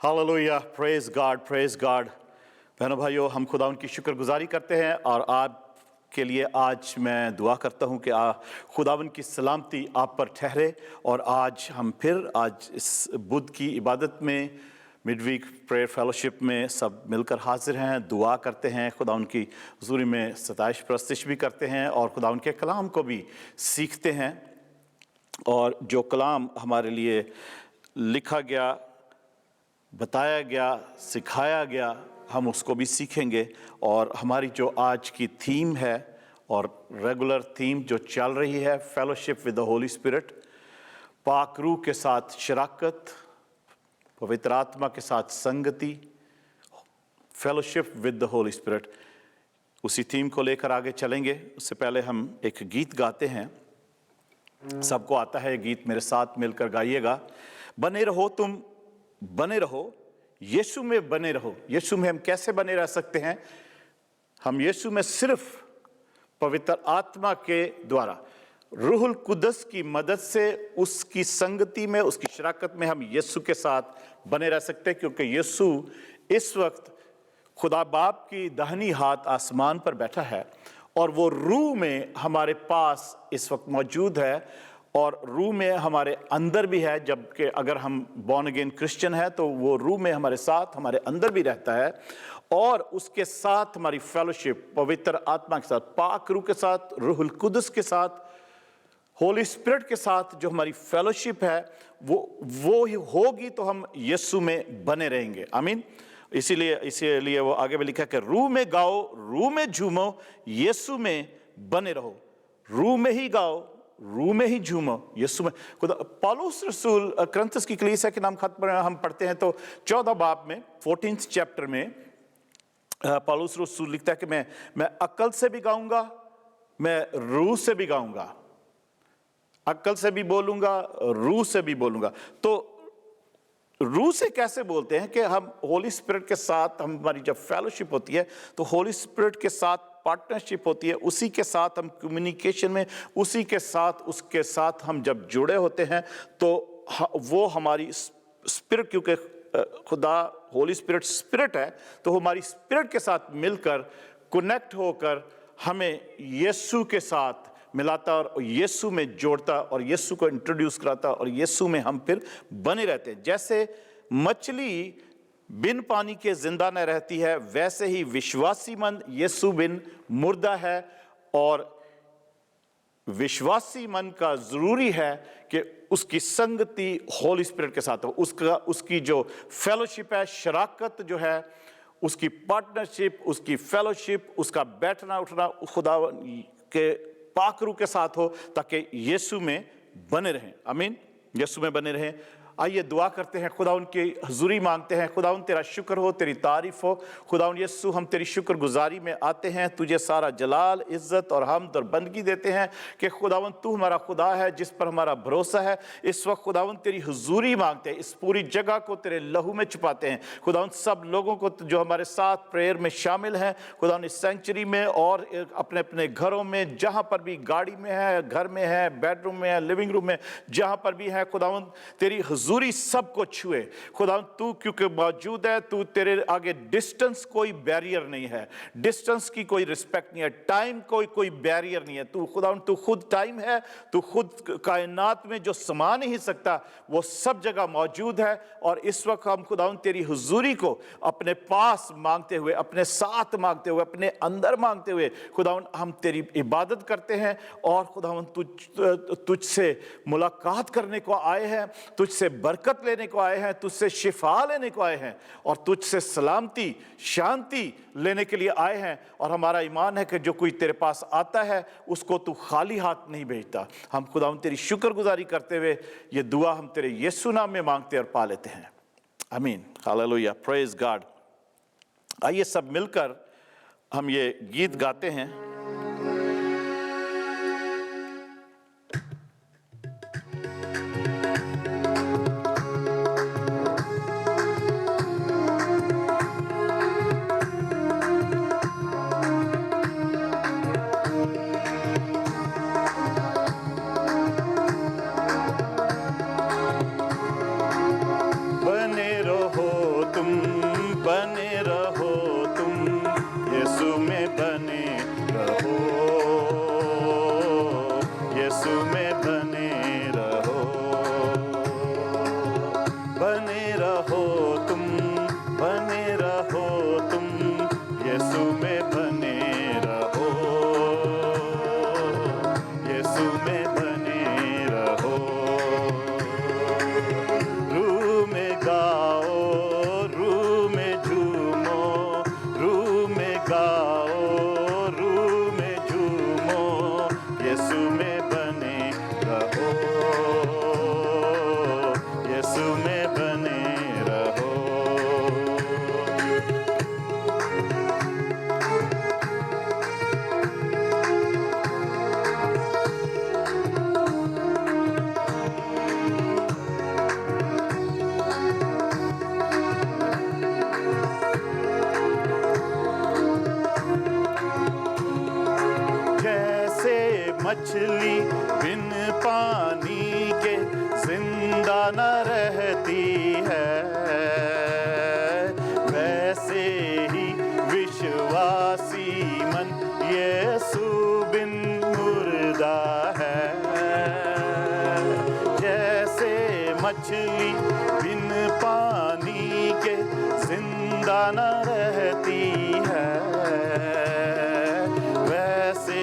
Hallelujah, praise God. बहनों भाइयों, हम खुदा उनकी शुक्रगुजारी करते हैं और आपके लिए आज मैं दुआ करता हूं कि खुदावन की सलामती आप पर ठहरे। और आज हम फिर इस बुध की इबादत में मिडवीक प्रेयर फेलोशिप में सब मिलकर हाजिर हैं, दुआ करते हैं, खुदा उनकी हुजूरी में सताइश प्रस्तिश भी करते हैं और खुदा उनके कलाम को भी सीखते हैं। और जो कलाम हमारे लिए लिखा गया, बताया गया, सिखाया गया, हम उसको भी सीखेंगे। और हमारी जो आज की थीम है और रेगुलर थीम जो चल रही है, fellowship with the Holi spirit, पाक रूह के साथ शराकत, पवित्र आत्मा के साथ संगति, fellowship with the Holi spirit, उसी थीम को लेकर आगे चलेंगे। उससे पहले हम एक गीत गाते हैं, सबको आता है गीत, मेरे साथ मिलकर गाइएगा। बने रहो तुम, बने रहो यीशु में, बने रहो। यीशु में हम कैसे बने रह सकते हैं? हम यीशु में सिर्फ पवित्र आत्मा के द्वारा, रूहुल कुदस की मदद से, उसकी संगति में, उसकी शराकत में हम यीशु के साथ बने रह सकते हैं। क्योंकि यीशु इस वक्त खुदा बाप की दाहिनी हाथ आसमान पर बैठा है और वो रूह में हमारे पास इस वक्त मौजूद है और रूह में हमारे अंदर भी है। जबकि अगर हम बॉर्न अगेन क्रिश्चियन है तो वो रूह में हमारे साथ, हमारे अंदर भी रहता है। और उसके साथ हमारी फेलोशिप पवित्र आत्मा के साथ, पाक रूह के साथ, रूहुल कुदस के साथ, होली स्पिरिट के साथ जो हमारी फेलोशिप है वो ही होगी तो हम यीशु में बने रहेंगे। आमीन। इसीलिए वो आगे भी लिखा कि रूह में गाओ, रूह में झूमो, यीशु में बने रहो। रूह में ही गाओ, रूह में ही झूमो, यीशु में। खुदा पौलुस रसूल करंथस की कलीसिया के नाम खत पर हम पढ़ते हैं तो 14 बाब में 14th चैप्टर में पौलुस रसूल लिखता है कि मैं अक्ल से भी गाऊंगा, मैं रूह से भी गाऊंगा, अक्ल से भी बोलूंगा, रूह से भी बोलूंगा। तो रूह से कैसे बोलते हैं कि हम होली स्पिरिट के साथ, हमारी जब फेलोशिप होती है तो होली स्पिरिट के साथ पार्टनरशिप होती है, उसी के साथ हम कम्युनिकेशन में, उसी के साथ, उसके साथ हम जब जुड़े होते हैं तो वो हमारी स्पिरिट, क्योंकि खुदा होली स्पिरिट स्पिरिट है, तो हमारी स्पिरिट के साथ मिलकर कनेक्ट होकर हमें यीशु के साथ मिलाता और यीशु में जोड़ता और यीशु को इंट्रोड्यूस कराता और यीशु में हम फिर बने रहते हैं। जैसे मछली बिन पानी के जिंदा न रहती है, वैसे ही विश्वासी मन यीशु बिन मुर्दा है। और विश्वासी मन का जरूरी है कि उसकी संगति होली स्पिरिट के साथ हो, उसकी जो फेलोशिप है, शराकत जो है, उसकी पार्टनरशिप, उसकी फेलोशिप, उसका बैठना उठना खुदा के पाक रूह के साथ हो, ताकि यीशु में बने रहें। आमीन, यीशु में बने रहें। आइए दुआ करते हैं, खुदा उनकी हुजूरी मांगते हैं। खुदा उन तेरा शुक्र हो, तेरी तारीफ हो। खुदा उन यीशु, हम तेरी शुक्रगुजारी में आते हैं, तुझे सारा जलाल, इज्जत और हमद और बंदगी देते हैं कि खुदावन तू हमारा खुदा है जिस पर हमारा भरोसा है। इस वक्त खुदावन तेरी हुजूरी मांगते हैं, इस पूरी जगह को तेरे लहू में छुपाते हैं। खुदावन सब लोगों को जो हमारे साथ प्रेयर में शामिल हैं, खुदावन इस सेंचुरी में और अपने अपने घरों में, जहाँ पर भी, गाड़ी में है, घर में है, बेडरूम में है, लिविंग रूम में, जहाँ पर भी है, खुदावन तेरी हुजूरी सबको छुए। खुदा तू क्योंकि मौजूद है, तू, तेरे आगे डिस्टेंस कोई बैरियर नहीं है, डिस्टेंस की कोई रिस्पेक्ट नहीं है, टाइम कोई बैरियर नहीं है। तू खुदा, तू खुद टाइम है, तू खुद कायनात में जो समा नहीं सकता वो सब जगह मौजूद है। और इस वक्त हम खुदा तेरी हुजूरी को अपने पास मांगते हुए, अपने साथ मांगते हुए, अपने अंदर मांगते हुए खुदा हम तेरी इबादत करते हैं। और खुदा तुझसे मुलाकात करने को आए हैं, तुझसे बरकत लेने को आए हैं, तुझसे शिफा लेने को आए हैं और तुझसे सलामती, शांति लेने के लिए आए हैं। और हमारा ईमान है कि जो कोई तेरे पास आता है उसको तू खाली हाथ नहीं भेजता। हम खुदा तेरी शुक्रगुजारी करते हुए ये दुआ हम तेरे यीशु नाम में मांगते और पा लेते हैं। आमीन, हालेलुया, प्रेज गॉड। आइए सब मिलकर हम ये गीत गाते हैं। बने रहो मछली बिन पानी के जिंदा न रहती है, वैसे ही विश्वासी मन यीशु बिन मुर्दा है। जैसे मछली बिन पानी के जिंदा न रहती है, वैसे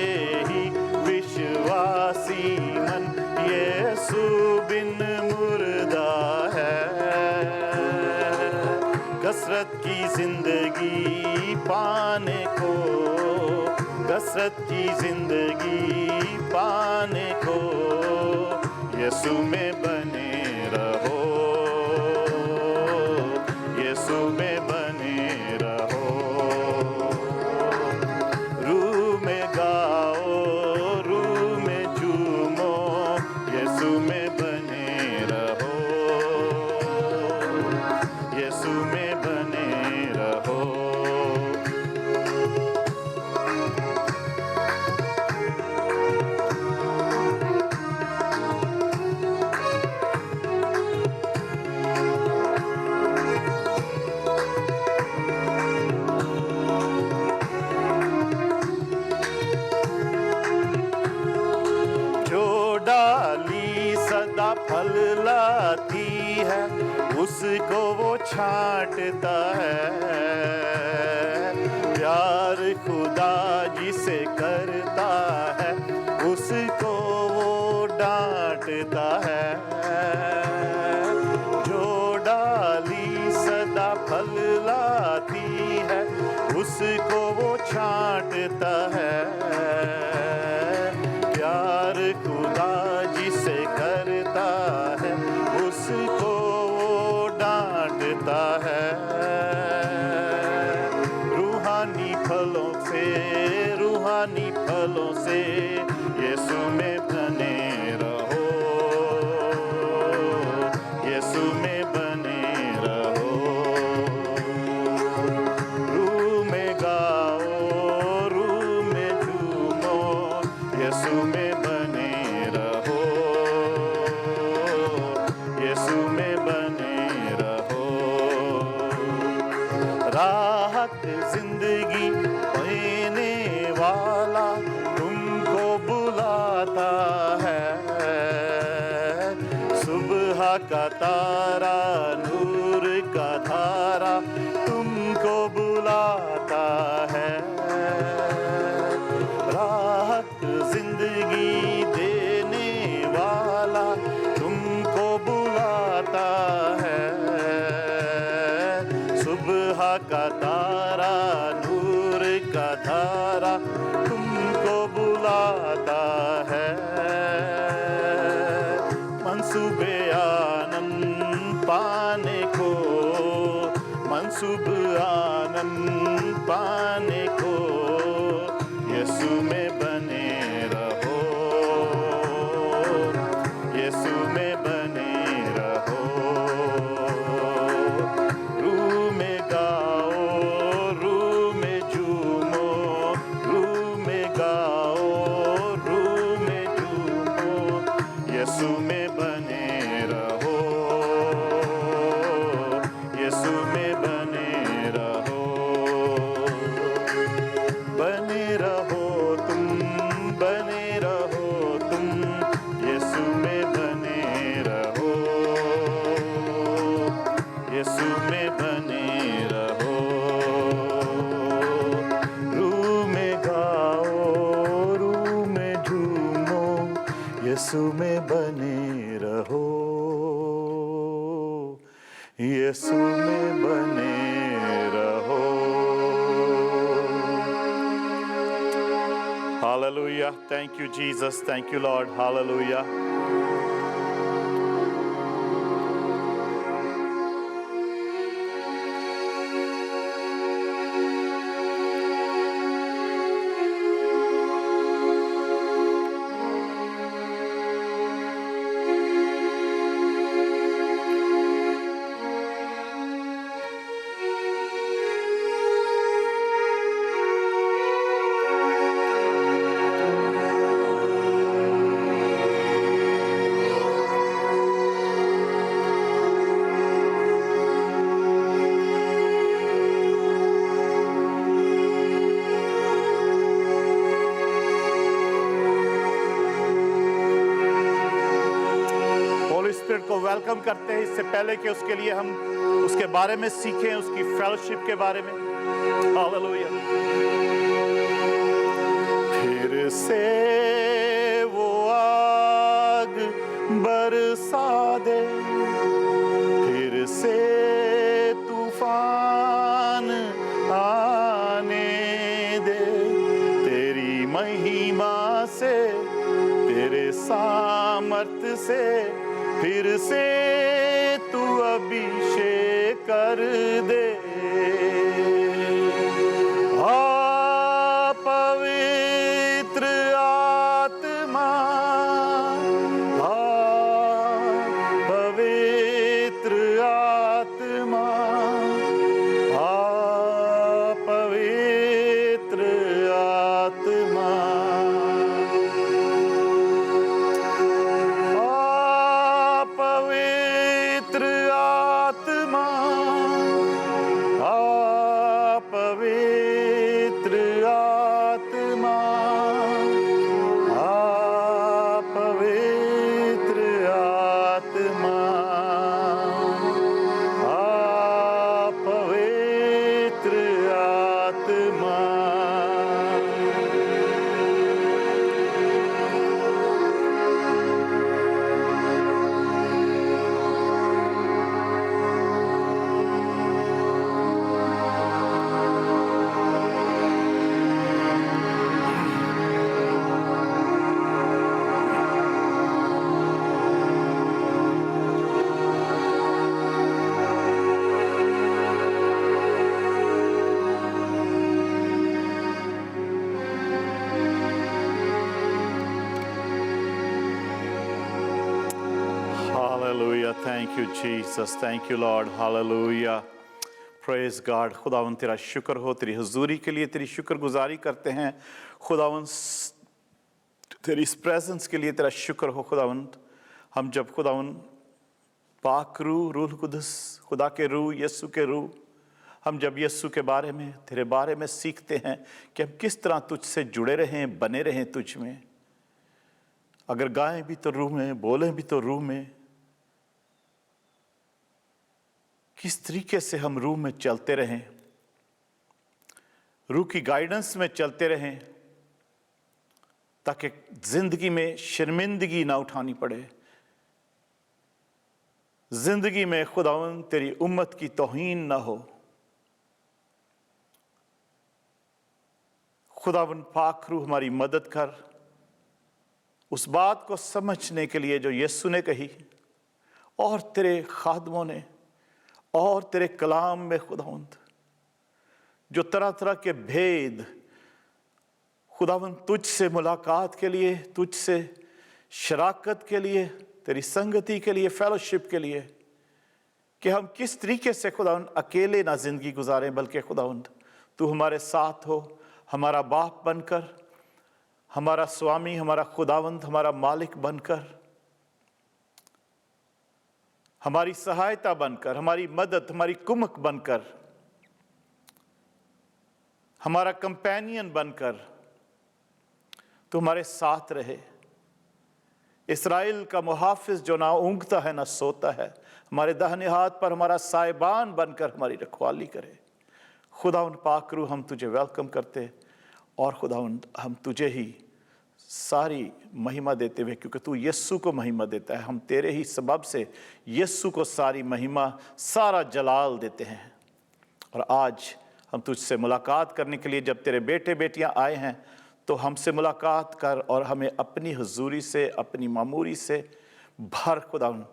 ही विश्वासी मन यीशु बिन मुर्दा है। कसरत की जिंदगी पाने को, कसरत की जिंदगी पाने को यीशु में बने रहो, यीशु में बने रहो। रूह में गाओ, रूह में झूमो, यीशु में बने रहो, यीशु में बने रहो। सदा फल लाती है, उसको वो छांटता है। प्यार खुदा जिसे करता है, उसको वो डांटता है। जो डाली सदा फल लाती है, उसको वो छांटता है। प्यार खुदा जिसे करता है, उसको वो डांटता है। रूहानी फलों से, रूहानी फलों से यीशु में बने रहो, यीशु में बने रहो। रूह में गाओ, रूह में झूमो, यीशु में बने रहो, यीशु में बने रहो। राहत जिंदगी देने वाला तुमको बुलाता है। सुबह का तारा, नूर का धारा तुमको बुलाता है। राहत जिंदगी देने वाला तुमको बुलाता है। सुबह का तारा, नूर का धारा तुमको बुलाता है। मंसूबे आनंद पाने को, मंसूब आनंद पाने को यीशु में बने रहो, यीशु में बने रहो। रूह में गाओ, रूह में झूमो, रूह में गाओ, रूह में झूमो, यीशु में बने रहो, यीशु में बने रहो। बने रहो तुम, बने रहो तुम, यीशु में बने रहो, यीशु में बने रहो। रूह में गाओ, रूह में झूमो, यीशु में बने रहो, यीशु में बने रहो। Hallelujah. Thank you, Jesus. Thank you, Lord. Hallelujah. Spirit को वेलकम करते हैं। इससे पहले कि उसके लिए हम उसके बारे में सीखें, उसकी फेलोशिप के बारे में। हालेलुया। फिर से वो आग बरसा दे, फिर से तूफान आने दे, तेरी महिमा से, तेरे सामर्थ से फिर से तू अभिषेक कर दे। आ पवित्र आत्मा, आ पवित्र आत्मा, आ पवित्र आत्मा, आ पवित्र आत्मा, आ पवित्र आत्मा, आ पवित्र आत्मा, आ पवित्र आत्मा। Hallelujah. Thank you, Jesus. Thank you, Lord. Hallelujah. Praise God. खुदावन तेरा शुक्र हो, तेरी हुजूरी के लिए तेरी शुक्रगुजारी करते हैं। खुदावन तेरी इस प्रेजेंस के लिए तेरा शुक्र हो खुदावन। हम जब खुदावन पाक रूह, रूह कुदस, खुदा के रूह, यीशु के रूह, हम जब यीशु के बारे में, तेरे बारे में सीखते हैं कि हम किस तरह तुझसे जुड़े रहें, बने रहें तुझ में। अगर गाएं भी तो रूह में, बोलें भी तो रूह में, किस तरीके से हम रूह में चलते रहें, रूह की गाइडेंस में चलते रहें, ताकि जिंदगी में शर्मिंदगी ना उठानी पड़े, जिंदगी में खुदावन तेरी उम्मत की तौहीन ना हो। खुदावन पाक रूह हमारी मदद कर उस बात को समझने के लिए जो यीशु ने कही और तेरे खादमों ने और तेरे कलाम में खुदावंद जो तरह तरह के भेद खुदावंद तुझसे मुलाकात के लिए, तुझसे शराकत के लिए, तेरी संगति के लिए, फेलोशिप के लिए, कि हम किस तरीके से खुदावंद अकेले ना जिंदगी गुजारें, बल्कि खुदावंद तू हमारे साथ हो, हमारा बाप बनकर, हमारा स्वामी, हमारा खुदावंद, हमारा मालिक बनकर, हमारी सहायता बनकर, हमारी मदद, हमारी कुमक बनकर, हमारा कंपेनियन बनकर तू हमारे साथ रहे। इस्राएल का मुहाफिज जो ना ऊँघता है ना सोता है, हमारे दाहिने हाथ पर हमारा साहिबान बनकर हमारी रखवाली करे। खुदावंद पाक रूह, हम तुझे वेलकम करते और खुदावंद हम तुझे ही सारी महिमा देते हुए, क्योंकि तू यीशु को महिमा देता है, हम तेरे ही सबब से यीशु को सारी महिमा, सारा जलाल देते हैं। और आज हम तुझसे मुलाकात करने के लिए जब तेरे बेटे बेटियां आए हैं, तो हमसे मुलाकात कर और हमें अपनी हुजूरी से, अपनी मामूरी से भर खुदावन,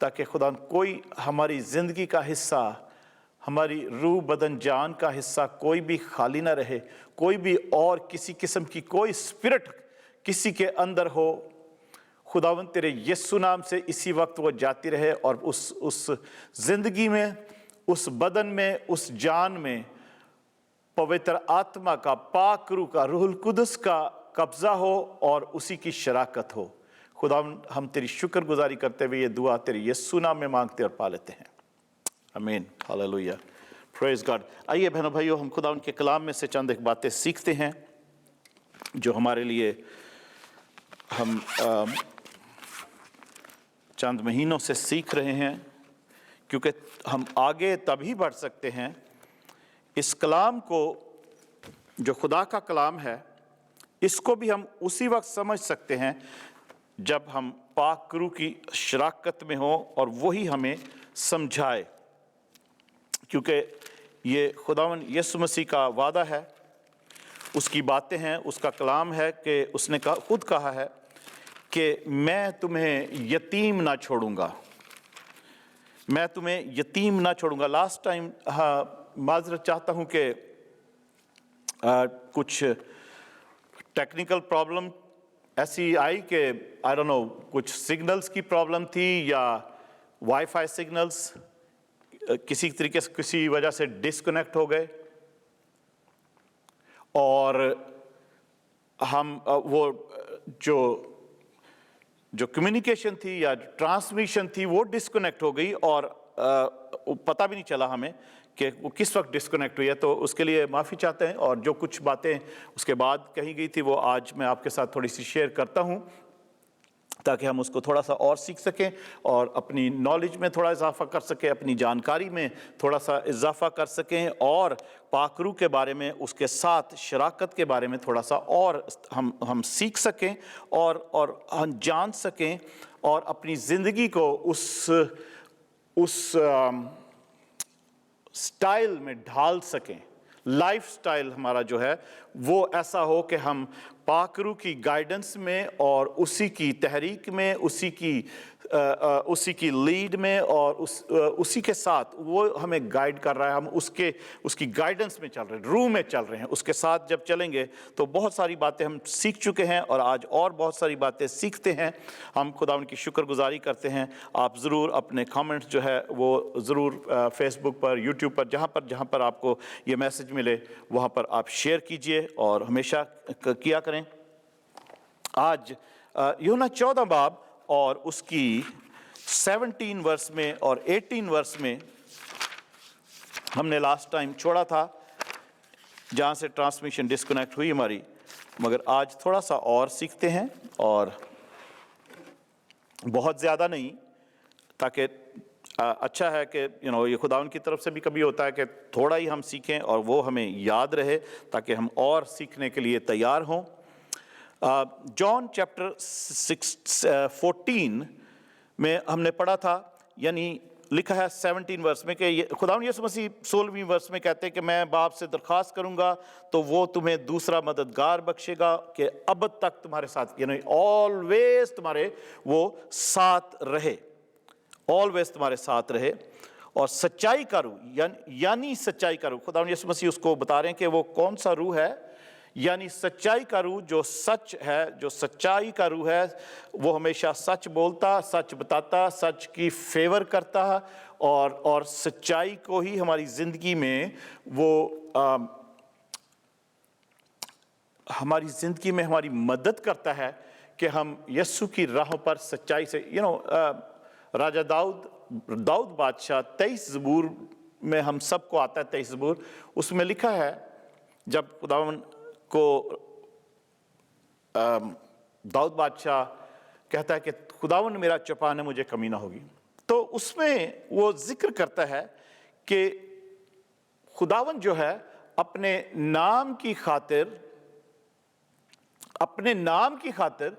ताकि खुदावन कोई हमारी ज़िंदगी का हिस्सा, हमारी रूह बदन जान का हिस्सा कोई भी खाली ना रहे, कोई भी और किसी किस्म की कोई स्पिरिट किसी के अंदर हो। खुदावन तेरे यीशु नाम से इसी वक्त वो जाती रहे और उस ज़िंदगी में, उस बदन में, उस जान में पवित्र आत्मा का, पाक रूह का, रूहुल कुदस का कब्ज़ा हो और उसी की शराकत हो। खुदावन हम तेरी शुक्रगुजारी करते हुए ये दुआ तेरे यीशु नाम में मांगते और पा लेते हैं, आमीन। Hallelujah, praise God. आइए बहनों भाइयों, हम खुदा उनके कलाम में से चंद एक बातें सीखते हैं जो हमारे लिए हम चंद महीनों से सीख रहे हैं, क्योंकि हम आगे तभी बढ़ सकते हैं इस कलाम को, जो खुदा का कलाम है, इसको भी हम उसी वक्त समझ सकते हैं जब हम पाक रूह की शराकत में हो और वही हमें समझाए, क्योंकि ये खुदावन यीशु मसीह का वादा है, उसकी बातें हैं, उसका कलाम है कि उसने खुद कहा है कि मैं तुम्हें यतीम ना छोड़ूंगा, मैं तुम्हें यतीम ना छोड़ूंगा। लास्ट टाइम माजरत चाहता हूं कि कुछ टेक्निकल प्रॉब्लम ऐसी आई कि आई डोंट नो, कुछ सिग्नल्स की प्रॉब्लम थी या वाईफाई सिग्नल्स किसी तरीके से किसी वजह से डिस्कनेक्ट हो गए और हम वो जो कम्युनिकेशन थी या ट्रांसमिशन थी वो डिस्कनेक्ट हो गई और पता भी नहीं चला हमें कि वो किस वक्त डिस्कनेक्ट हुई है। तो उसके लिए माफ़ी चाहते हैं, और जो कुछ बातें उसके बाद कही गई थी वो आज मैं आपके साथ थोड़ी सी शेयर करता हूं, ताकि हम उसको थोड़ा सा और सीख सकें और अपनी नॉलेज में थोड़ा इजाफा कर सकें, अपनी जानकारी में थोड़ा सा इजाफा कर सकें, और पाक रूह के बारे में, उसके साथ शराकत के बारे में थोड़ा सा और हम सीख सकें और हम जान सकें और अपनी ज़िंदगी को उस स्टाइल में ढाल सकें। लाइफ स्टाइल हमारा जो है वो ऐसा हो कि हम पाक रूह की गाइडेंस में और उसी की तहरीक में, उसी की लीड में और उसी के साथ वो हमें गाइड कर रहा है, हम उसकी गाइडेंस में चल रहे हैं, रूह में चल रहे हैं। उसके साथ जब चलेंगे तो बहुत सारी बातें हम सीख चुके हैं और आज और बहुत सारी बातें सीखते हैं। हम खुदा उनकी शुक्रगुजारी करते हैं। आप ज़रूर अपने कमेंट्स जो है वो ज़रूर फेसबुक पर, यूट्यूब पर, जहाँ पर आपको ये मैसेज मिले वहाँ पर आप शेयर कीजिए और हमेशा किया करें। आज यूहन्ना 14 बाब और उसकी 17 वर्स में और 18 वर्स में हमने लास्ट टाइम छोड़ा था, जहाँ से ट्रांसमिशन डिस्कनेक्ट हुई हमारी, मगर आज थोड़ा सा और सीखते हैं, और बहुत ज़्यादा नहीं, ताकि अच्छा है कि ये खुदावन की तरफ से भी कभी होता है कि थोड़ा ही हम सीखें और वो हमें याद रहे, ताकि हम और सीखने के लिए तैयार हों। जॉन चैप्टर 14 में हमने पढ़ा था, यानी लिखा है 17 वर्स में कि खुदावंद यीशु मसीह 16वीं वर्स में कहते हैं कि मैं बाप से दरख्वास्त करूंगा तो वो तुम्हें दूसरा मददगार बख्शेगा कि अब तक तुम्हारे साथ, यानी ऑलवेज तुम्हारे वो साथ रहे, ऑलवेज तुम्हारे साथ रहे। और सच्चाई का रूह, यानी सच्चाई का रूह, खुदावंद यीशु मसीह उसको बता रहे हैं कि वो कौन सा रूह है, यानी सच्चाई का रूह, जो सच है, जो सच्चाई का रूह है, वो हमेशा सच बोलता, सच बताता, सच की फेवर करता और सच्चाई को ही हमारी ज़िंदगी में वो हमारी ज़िंदगी में हमारी मदद करता है कि हम यीशु की राहों पर सच्चाई से, राजा दाऊद बादशाह 23 ज़बूर में हम सबको आता है 23 ज़बूर, उसमें लिखा है जब खुदावन को दाऊद बादशाह कहता है कि खुदावन मेरा चौपान है, मुझे कमी ना होगी, तो उसमें वो जिक्र करता है कि खुदावन जो है अपने नाम की खातिर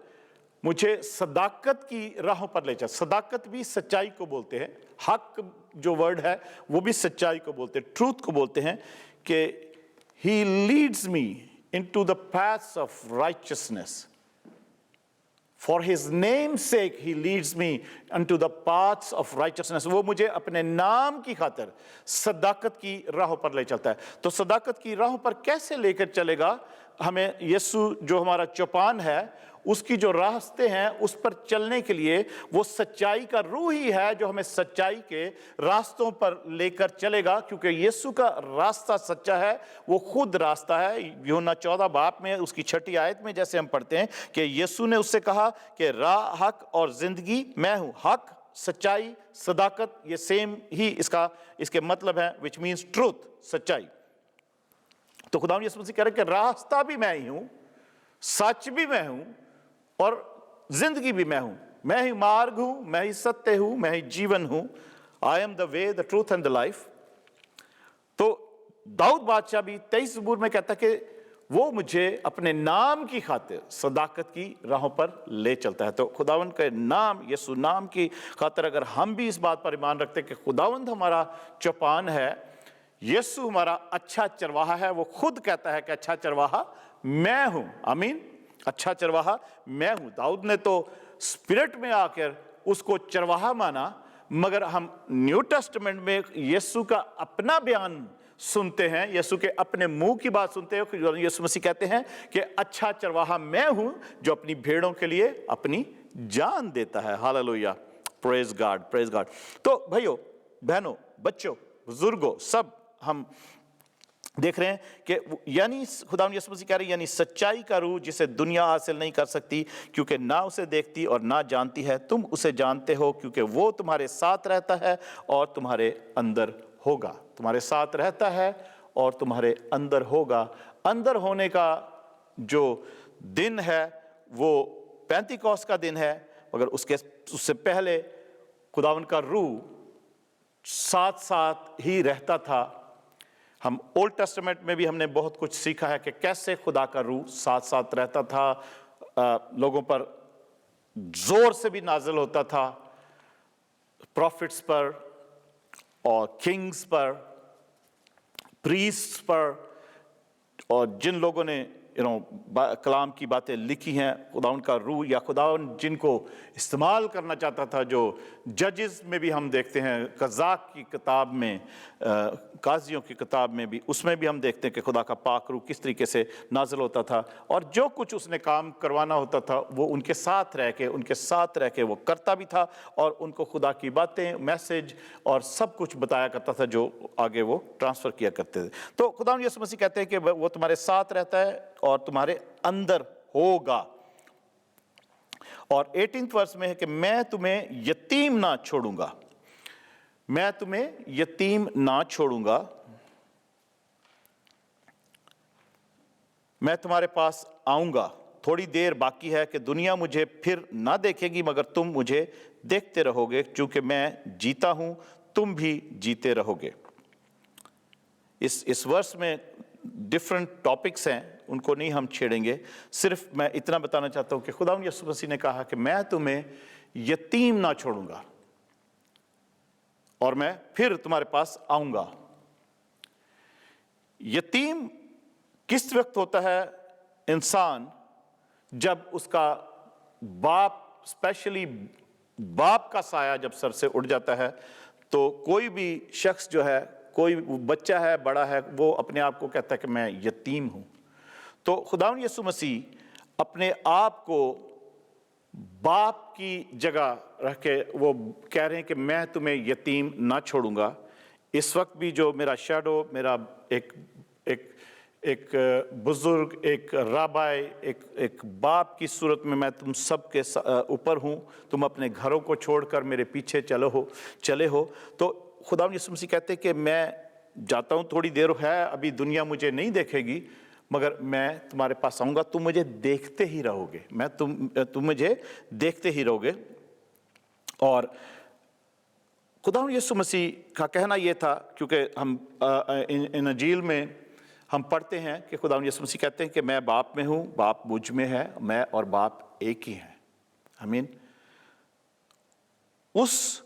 मुझे सदाकत की राहों पर ले जाए। सदाकत भी सच्चाई को बोलते हैं, हक जो वर्ड है वो भी सच्चाई को बोलते हैं, ट्रूथ को बोलते हैं, कि he leads me into the paths of righteousness. For his name's sake he leads me unto the paths of righteousness. वो मुझे अपने नाम की खातिर सदाकत की राहों पर ले चलता है। तो सदाकत की राहों पर कैसे लेकर चलेगा हमें यीशु, जो हमारा चौपान है, उसकी जो रास्ते हैं उस पर चलने के लिए वो सच्चाई का रूह ही है जो हमें सच्चाई के रास्तों पर लेकर चलेगा, क्योंकि यीशु का रास्ता सच्चा है, वो खुद रास्ता है। यूहन्ना 14 बाब में उसकी 6 आयत में जैसे हम पढ़ते हैं कि यीशु ने उससे कहा कि राह, हक और जिंदगी मैं हूँ। हक, सच्चाई, सदाकत, ये सेम ही इसके मतलब है, विच मीन्स ट्रूथ, सच्चाई। तो खुदावंद यीशु मसीह कह रहे हैं कि रास्ता भी मैं ही हूँ, सच भी मैं हूँ और जिंदगी भी मैं हूं। मैं ही मार्ग हूँ, मैं ही सत्य हूँ, मैं ही जीवन हूँ। I am the way, the truth and the life. तो दाऊद बादशाह भी 23 ज़बूर में कहता है कि वो मुझे अपने नाम की खातिर सदाकत की राहों पर ले चलता है। तो खुदावंद के नाम, यीशु नाम की खातिर अगर हम भी इस बात पर ईमान रखते हैं कि खुदावंद हमारा चौपान है, यीशु हमारा अच्छा चरवाहा है, वो खुद कहता है कि अच्छा चरवाहा मैं हूं। आमीन। अच्छा चरवाहा मैं हूं। दाऊद ने तो स्पिरिट में आकर उसको चरवाहा माना, मगर हम न्यू टेस्टामेंट में यीशु का अपना बयान सुनते हैं, यीशु के अपने मुंह की बात सुनते हैं। यीशु मसीह कहते हैं कि अच्छा चरवाहा मैं हूं जो अपनी भेड़ों के लिए अपनी जान देता है। Hallelujah, praise God, praise God. तो भाइयों बहनों, बच्चों, बुजुर्गों, सब हम देख रहे हैं कि यानी खुदावंद यीशु मसीह कह रहे हैं, यानी सच्चाई का रूह जिसे दुनिया हासिल नहीं कर सकती क्योंकि ना उसे देखती और ना जानती है, तुम उसे जानते हो क्योंकि वो तुम्हारे साथ रहता है और तुम्हारे अंदर होगा। तुम्हारे साथ रहता है और तुम्हारे अंदर होगा। अंदर होने का जो दिन है वो पेंतिकोस्त का दिन है, मगर उससे पहले खुदावंद का रूह साथ साथ ही रहता था। हम ओल्ड टेस्टामेंट में भी हमने बहुत कुछ सीखा है कि कैसे खुदा का रूह साथ साथ रहता था, लोगों पर जोर से भी नाजिल होता था, प्रॉफिट्स पर और किंग्स पर, प्रीस्ट्स पर, और जिन लोगों ने कलाम की बातें लिखी हैं, खुदावंद का रूह या खुदावंद जिनको इस्तेमाल करना चाहता था, जो जजेस में भी हम देखते हैं, कज़ाक की किताब में, काजियों की किताब में भी, उसमें भी हम देखते हैं कि खुदा का पाक रूह किस तरीके से नाजिल होता था और जो कुछ उसने काम करवाना होता था वो उनके साथ रह के वो करता भी था और उनको खुदा की बातें, मैसेज और सब कुछ बताया करता था जो आगे वो ट्रांसफ़र किया करते थे। तो खुदावंद यीशु मसीह कहते हैं कि वो तुम्हारे साथ रहता है और तुम्हारे अंदर होगा। और 18th वर्स में है कि मैं तुम्हें यतीम ना छोड़ूंगा, मैं तुम्हें यतीम ना छोड़ूंगा, मैं तुम्हारे पास आऊंगा। थोड़ी देर बाकी है कि दुनिया मुझे फिर ना देखेगी, मगर तुम मुझे देखते रहोगे, क्योंकि मैं जीता हूं, तुम भी जीते रहोगे। इस वर्ष में डिफरेंट टॉपिक्स हैं, उनको नहीं हम छेड़ेंगे। सिर्फ मैं इतना बताना चाहता हूं कि खुदावंद यीशु मसीह ने कहा कि मैं तुम्हें यतीम ना छोड़ूंगा और मैं फिर तुम्हारे पास आऊंगा। यतीम किस वक्त होता है इंसान? जब उसका बाप, स्पेशली बाप का साया जब सर से उड़ जाता है, तो कोई भी शख्स जो है, कोई बच्चा है, बड़ा है, वो अपने आप को कहता है कि मैं यतीम हूं। तो खुदावंद यीशु मसीह अपने आप को बाप की जगह रख के वो कह रहे हैं कि मैं तुम्हें यतीम ना छोड़ूंगा। इस वक्त भी जो मेरा शैडो, मेरा एक बुजुर्ग, एक राबाई, एक बाप की सूरत में मैं तुम सब के ऊपर हूँ। तुम अपने घरों को छोड़कर मेरे पीछे चले हो। तो खुदावंद यीशु मसीह कहते हैं कि मैं जाता हूँ, थोड़ी देर है, अभी दुनिया मुझे नहीं देखेगी, मगर मैं तुम्हारे पास आऊँगा, तुम मुझे देखते ही रहोगे, तुम मुझे देखते ही रहोगे। और खुदावंद यीशु मसीह का कहना यह था, क्योंकि हम इन इंजील में हम पढ़ते हैं कि खुदावंद यीशु मसीह कहते हैं कि मैं बाप में हूँ, बाप मुझ में है, मैं और बाप एक ही हैं। आमीन। उस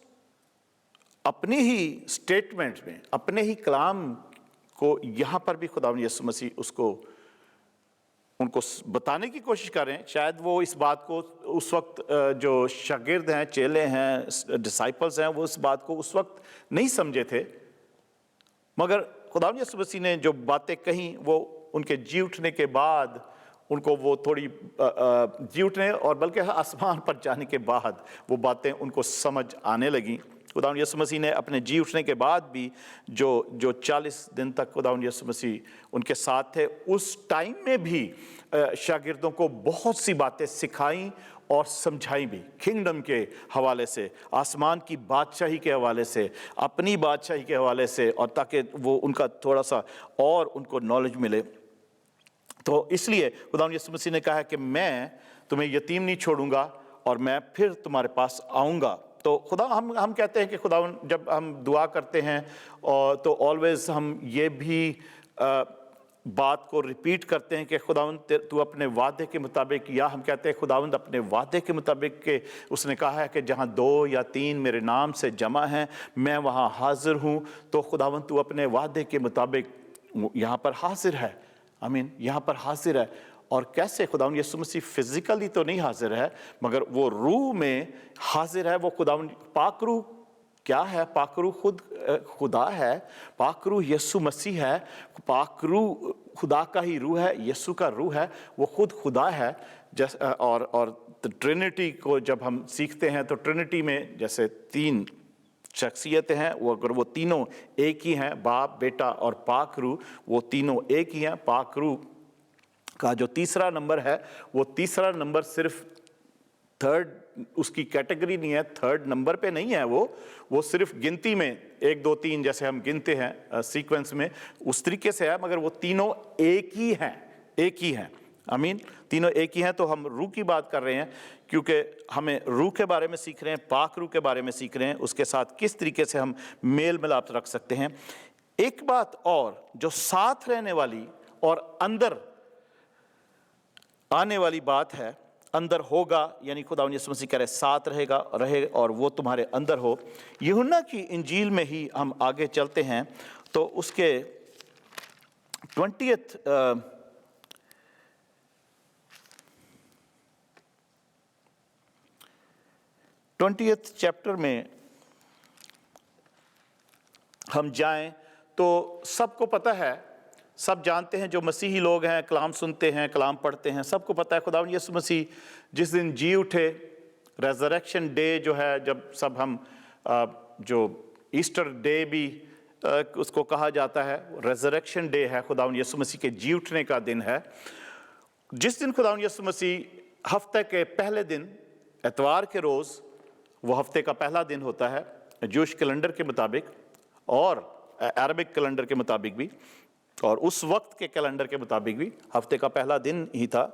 अपनी ही स्टेटमेंट में, अपने ही कलाम को यहाँ पर भी खुदावंद यीशु मसीह उनको बताने की कोशिश कर रहे हैं। शायद वो इस बात को उस वक्त जो शागिर्द हैं, चेले हैं, डिसाइपल्स हैं, वो इस बात को उस वक्त नहीं समझे थे, मगर खुदावंद यीशु मसीह ने जो बातें कही वो उनके जी उठने के बाद, उनको वो थोड़ी जी उठने और बल्कि आसमान पर जाने के बाद वो बातें उनको समझ आने लगी। खुदावंद यीशु मसीह ने अपने जी उठने के बाद भी जो 40 दिन तक खुदावंद यीशु मसीह उनके साथ थे, उस टाइम में भी शागिर्दों को बहुत सी बातें सिखाई और समझाई भी, किंगडम के हवाले से, आसमान की बादशाही के हवाले से, अपनी बादशाही के हवाले से, और ताकि वो उनका थोड़ा सा और उनको नॉलेज मिले। तो इसलिए खुदावंद यीशु मसीह ने कहा कि मैं तुम्हें यतीम नहीं छोड़ूंगा اور میں پھر تمہارے پاس آؤں گا۔ تو خدا ہم کہتے ہیں کہ خداوند جب ہم دعا کرتے ہیں اور تو آلویز ہم یہ بھی بات کو ریپیٹ کرتے ہیں کہ خداوند تو اپنے وعدے کے مطابق، یا ہم کہتے ہیں خداوند اپنے وعدے کے مطابق کہ اس نے کہا ہے کہ جہاں 2 یا 3 میرے نام سے جمع ہیں میں وہاں حاضر ہوں۔ تو خداوند تو اپنے وعدے کے مطابق یہاں پر حاضر ہے، آمین، یہاں پر حاضر ہے۔ اور کیسے؟ خداوند یسوع مسیح فزیکلی تو نہیں حاضر ہے مگر وہ روح میں حاضر ہے۔ وہ خداوند پاک روح کیا ہے؟ پاک روح خود خدا ہے، پاک روح یسوع مسیح ہے، پاک روح خدا کا ہی روح ہے، یسوع کا روح ہے، وہ خود خدا ہے۔ اور ٹرینٹی کو جب ہم سیکھتے ہیں تو ٹرینٹی میں جیسے 3 شخصیتیں ہیں، وہ اگر وہ تینوں ایک ہی ہیں، باپ، بیٹا اور پاک روح، وہ تینوں ایک ہی ہیں۔ پاک روح کا جو تیسرا نمبر ہے وہ تیسرا نمبر صرف تھرڈ اس کی کیٹیگری نہیں ہے، تھرڈ نمبر پہ نہیں ہے، وہ صرف گنتی میں 1 2 3 جیسے ہم گنتے ہیں سیکوینس میں اس طریقے سے ہے، مگر وہ تینوں ایک ہی ہیں، ایک ہی ہیں، آمین، تینوں ایک ہی ہیں۔ تو ہم روح کی بات کر رہے ہیں کیونکہ ہمیں روح کے بارے میں سیکھ رہے ہیں، پاک روح کے بارے میں سیکھ رہے ہیں، اس کے ساتھ کس طریقے سے ہم میل ملاپ رکھ سکتے ہیں۔ ایک بات اور جو ساتھ رہنے والی اور اندر آنے والی بات ہے، اندر ہوگا، یعنی خداوند یسوع مسیح کہہ رہے ساتھ رہے اور وہ تمہارے اندر ہو۔ یوحنا کی انجیل میں ہی ہم آگے چلتے ہیں تو اس کے 20th چیپٹر میں ہم جائیں تو سب کو پتہ ہے، سب جانتے ہیں، جو مسیحی لوگ ہیں، کلام سنتے ہیں، کلام پڑھتے ہیں، سب کو پتہ ہے خداوند یسوع مسیح جس دن جی اٹھے، ریزریکشن ڈے جو ہے، جب سب ہم جو ایسٹر ڈے بھی اس کو کہا جاتا ہے، ریزریکشن ڈے ہے، خداوند یسوع مسیح کے جی اٹھنے کا دن ہے۔ جس دن خداوند یسوع مسیح ہفتے کے پہلے دن، اتوار کے روز، وہ ہفتے کا پہلا دن ہوتا ہے جوش کیلنڈر کے مطابق اور عربک کیلنڈر کے مطابق بھی، اور اس وقت کے کیلنڈر کے مطابق بھی ہفتے کا پہلا دن ہی تھا۔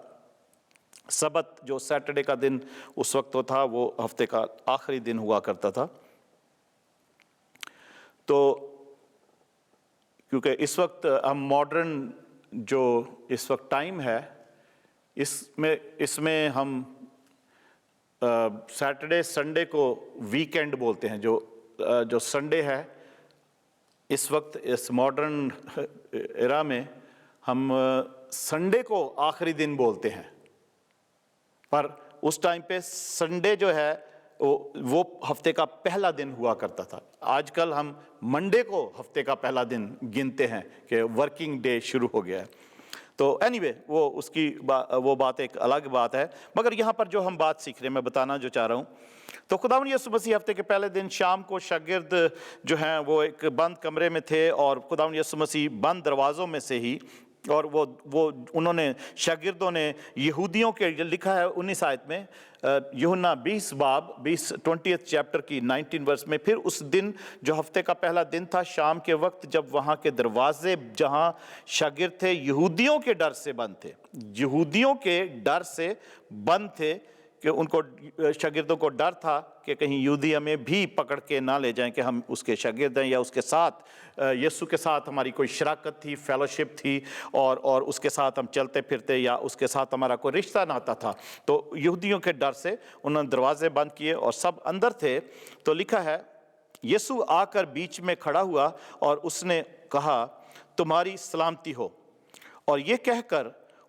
سبت جو سیٹرڈے کا دن اس وقت تھا وہ ہفتے کا آخری دن ہوا کرتا تھا۔ تو کیونکہ اس وقت ہم ماڈرن جو اس وقت ٹائم ہے، اس میں ہم سیٹرڈے سنڈے کو ویکینڈ بولتے ہیں، جو سنڈے ہے اس وقت اس ماڈرن ایرا میں ہم سنڈے کو آخری دن بولتے ہیں، پر اس ٹائم پہ سنڈے جو ہے وہ ہفتے کا پہلا دن ہوا کرتا تھا۔ آج کل ہم منڈے کو ہفتے کا پہلا دن گنتے ہیں کہ ورکنگ ڈے شروع ہو گیا ہے۔ تو اینی وہ بات ایک الگ بات ہے، مگر یہاں پر جو ہم بات سیکھ رہے ہیں، میں بتانا جو چاہ رہا ہوں، تو خداوند یسوع مسیح ہفتے کے پہلے دن شام کو شاگرد جو ہیں وہ ایک بند کمرے میں تھے، اور خداوند یسوع مسیح بند دروازوں میں سے ہی، اور انہوں نے شاگردوں نے یہودیوں کے لکھا ہے 19 آیت میں، یوحنا 20 چیپٹر کی 19 ورس میں، پھر اس دن جو ہفتے کا پہلا دن تھا، شام کے وقت جب وہاں کے دروازے جہاں شاگرد تھے یہودیوں کے ڈر سے بند تھے، یہودیوں کے ڈر سے بند تھے، کہ ان کو شاگردوں کو ڈر تھا کہ کہیں یہودی ہمیں بھی پکڑ کے نہ لے جائیں کہ ہم اس کے شاگرد ہیں، یا اس کے ساتھ یسوع کے ساتھ ہماری کوئی شراکت تھی، فیلوشپ تھی، اور اس کے ساتھ ہم چلتے پھرتے، یا اس کے ساتھ ہمارا کوئی رشتہ ناتا تھا۔ تو یہودیوں کے ڈر سے انہوں نے دروازے بند کیے اور سب اندر تھے۔ تو لکھا ہے یسوع آ کر بیچ میں کھڑا ہوا اور اس نے کہا تمہاری سلامتی ہو، اور یہ کہہ کر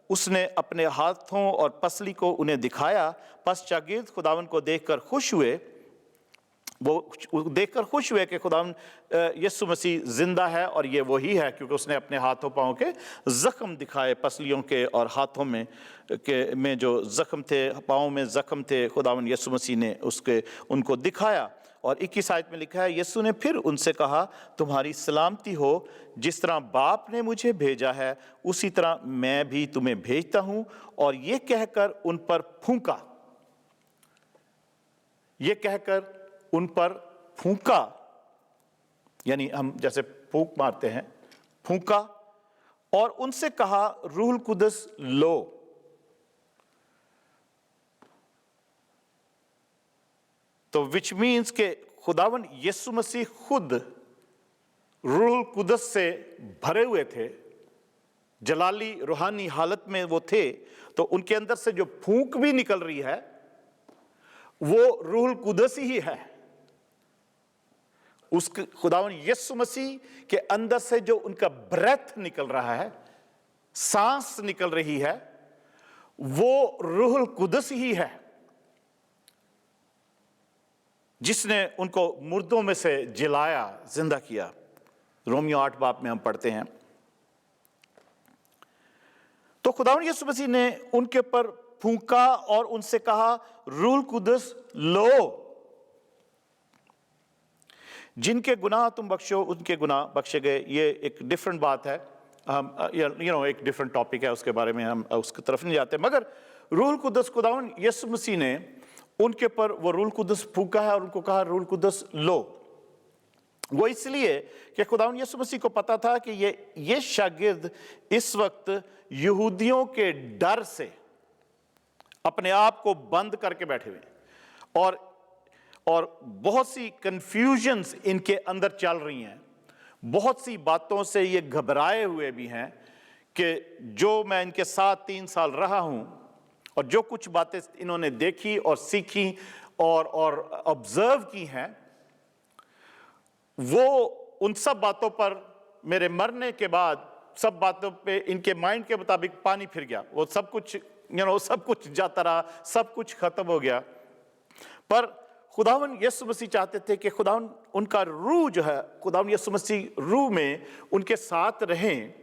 اس نے اپنے ہاتھوں اور پسلی کو انہیں دکھایا۔ پس شاگرد خداوند کو دیکھ کر خوش ہوئے، کہ خداوند یسوع مسیح زندہ ہے، اور یہ وہی ہے، کیونکہ اس نے اپنے ہاتھوں پاؤں کے زخم دکھائے، پسلیوں کے اور ہاتھوں میں جو زخم تھے، پاؤں میں زخم تھے، خداوند یسوع مسیح نے ان کو دکھایا۔ اور 21 آیت میں لکھا ہے یسوع نے پھر ان سے کہا تمہاری سلامتی ہو، جس طرح باپ نے مجھے بھیجا ہے اسی طرح میں بھی تمہیں بھیجتا ہوں، اور یہ کہہ کر ان پر پھونکا، یعنی ہم جیسے پھونک مارتے ہیں، پھونکا، اور ان سے کہا روح القدس لو۔ तो विच मीन्स कि खुदावन यीशु मसीह खुद रूह कुदस से भरे हुए थे, जलाली रूहानी हालत में वो थे, तो उनके अंदर से जो फूंक भी निकल रही है वो रूह कुदस ही है। उस खुदावन यीशु मसीह के अंदर से जो उनका ब्रेथ निकल रहा है, सांस निकल रही है, वो रूह कुदस ही है जिसने उनको मुर्दों में से जिलाया, जिंदा किया। रोमियो 8 बाब में हम पढ़ते हैं। तो खुदावन यीशु मसीह ने उनके पर फूंका और उनसे कहा, रूह कुदस लो, जिनके गुनाह तुम बख्शो उनके गुनाह बख्शे गए। ये एक डिफरेंट बात है, हम एक डिफरेंट टॉपिक है, उसके बारे में हम उसकी तरफ नहीं जाते। मगर रूह कुदस, खुदावन यीशु मसीह ने उनके पर वो रूह कुदस फूंका है और उनको कहा, रूह कुदस लो। वो इसलिए कि खुदावन यीशु मसीह को पता था कि ये शागिर्द इस वक्त यहूदियों के डर से अपने आप को बंद करके बैठे हुए और बहुत सी कंफ्यूजन्स इनके अंदर चल रही हैं, बहुत सी बातों से ये घबराए हुए भी हैं कि जो मैं इनके साथ 3 साल रहा हूं और जो कुछ बातें इन्होंने देखी और सीखी और ऑब्जर्व की हैं, वो उन सब बातों पर मेरे मरने के बाद सब बातों पे इनके माइंड के मुताबिक पानी फिर गया। वो सब कुछ सब कुछ जाता रहा, सब कुछ खत्म हो गया। पर खुदावन यीशु मसीह चाहते थे कि खुदावन उनका रूह जो है, खुदावन यीशु मसीह रूह में उनके साथ रहें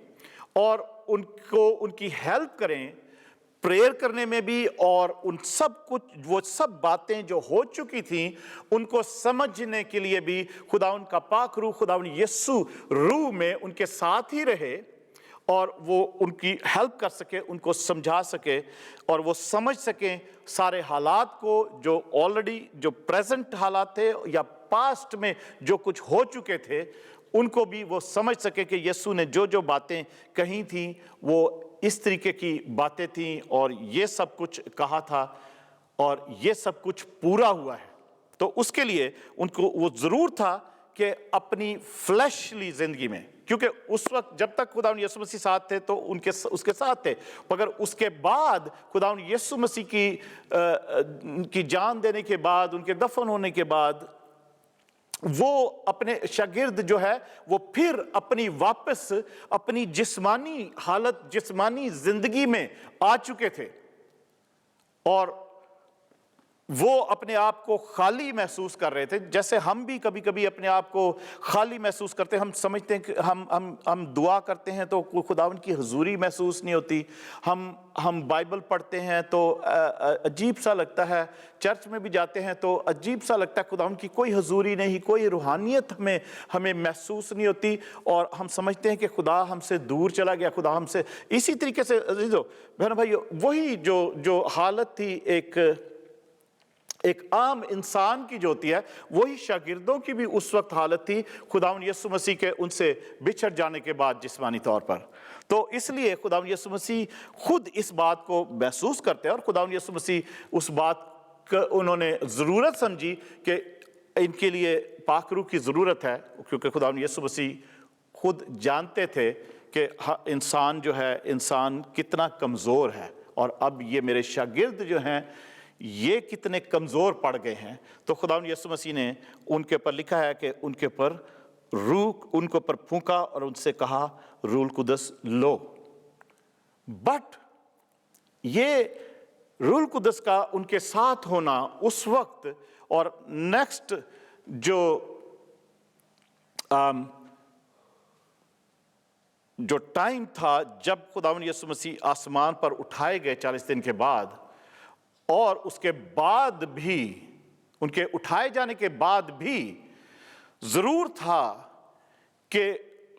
और उनको उनकी हेल्प करें प्रेयर करने में भी, और उन सब कुछ वो सब बातें जो हो चुकी थी उनको समझने के लिए भी खुदावन का पाक रूह, खुदावन यीशु रूह में उनके साथ ही रहे और वो उनकी हेल्प कर सके, उनको समझा सके और वो समझ सकें सारे हालात को, जो ऑलरेडी जो प्रेजेंट हालात थे या पास्ट में जो कुछ हो चुके थे, उनको भी वो समझ सके कि यीशु ने जो जो बातें कही थी वो इस तरीके की बातें थी और ये सब कुछ कहा था और ये सब कुछ पूरा हुआ है। तो उसके लिए उनको वो ज़रूर था कि अपनी फ्लैशली ज़िंदगी में, क्योंकि उस वक्त जब तक खुदावन यीशु मसीह साथ थे तो उसके साथ थे, मगर उसके बाद खुदावन यीशु मसीह की जान देने के बाद, उनके दफन होने के बाद, वो अपने शागिर्द जो है वो फिर वापस अपनी जिस्मानी हालत, जिस्मानी जिंदगी में आ चुके थे और वो अपने आप को खाली महसूस कर रहे थे। जैसे हम भी कभी कभी अपने आप को खाली महसूस करते हैं। हम समझते हैं कि हम दुआ करते हैं तो खुदावन की हुजूरी महसूस नहीं होती, हम बाइबल पढ़ते हैं तो अजीब सा लगता है, चर्च में भी जाते हैं तो अजीब सा लगता है, खुदावन की कोई हुजूरी नहीं, कोई रूहानियत हमें महसूस नहीं होती और हम समझते हैं कि खुदा हमसे दूर चला गया, खुदा हमसे। इसी तरीके से अजीजों बहनों भाइयों, वही जो हालत थी एक आम इंसान की जो होती है, वही शागिर्दों की भी उस वक्त हालत थी खुदावन यीशु मसीह के उनसे बिछड़ जाने के बाद जिस्मानी तौर पर। तो इसलिए खुदावन यीशु मसीह खुद इस बात को महसूस करते हैं और खुदावन यीशु मसीह उस बात उन्होंने ज़रूरत समझी कि इनके लिए पाक रूह की ज़रूरत है, क्योंकि खुदावन यीशु मसीह खुद जानते थे कि इंसान जो है, इंसान कितना कमज़ोर है और अब ये मेरे शागिर्द जो हैं ये कितने कमज़ोर पड़ गए हैं। तो खुदावन यीशु मसीह ने उनके पर लिखा है कि उनके पर उनको पर फूंका और उनसे कहा, रूह कुदस लो। बट ये रूह कुदस का उनके साथ होना उस वक्त और नेक्स्ट जो टाइम था जब खुदावन यीशु मसीह आसमान पर उठाए गए 40 दिन के बाद, और उसके बाद भी, उनके उठाए जाने के बाद भी ज़रूर था कि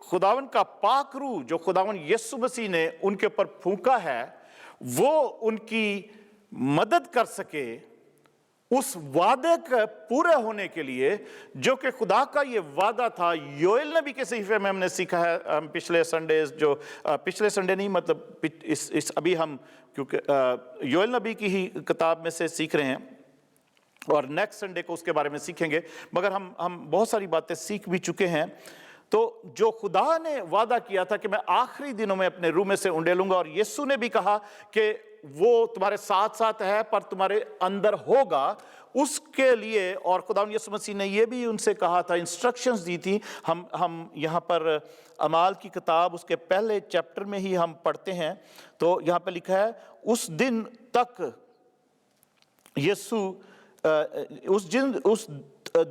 खुदावन का पाक रूह जो खुदावन यीशु मसीह ने उनके ऊपर फूंका है वो उनकी मदद कर सके उस वादे के पूरे होने के लिए, जो कि खुदा का ये वादा था। योएल नबी के सहीफे में हमने सीखा है, हम पिछले संडे नहीं, मतलब अभी हम क्योंकि योएल नबी की ही किताब में से सीख रहे हैं اور نیکسٹ سنڈے کو اس کے بارے میں سیکھیں گے، مگر ہم بہت ساری باتیں سیکھ بھی چکے ہیں۔ تو جو خدا نے وعدہ کیا تھا کہ میں آخری دنوں میں اپنے روح میں سے انڈیلوں گا، اور یسوع نے بھی کہا کہ وہ تمہارے ساتھ ساتھ ہے پر تمہارے اندر ہوگا، اس کے لیے، اور خداوند یسوع مسیح نے یہ بھی ان سے کہا تھا، انسٹرکشنز دی تھی۔ ہم یہاں پر اعمال کی کتاب اس کے پہلے چیپٹر میں ہی ہم پڑھتے ہیں، تو یہاں پہ لکھا ہے اس دن تک یسوع اس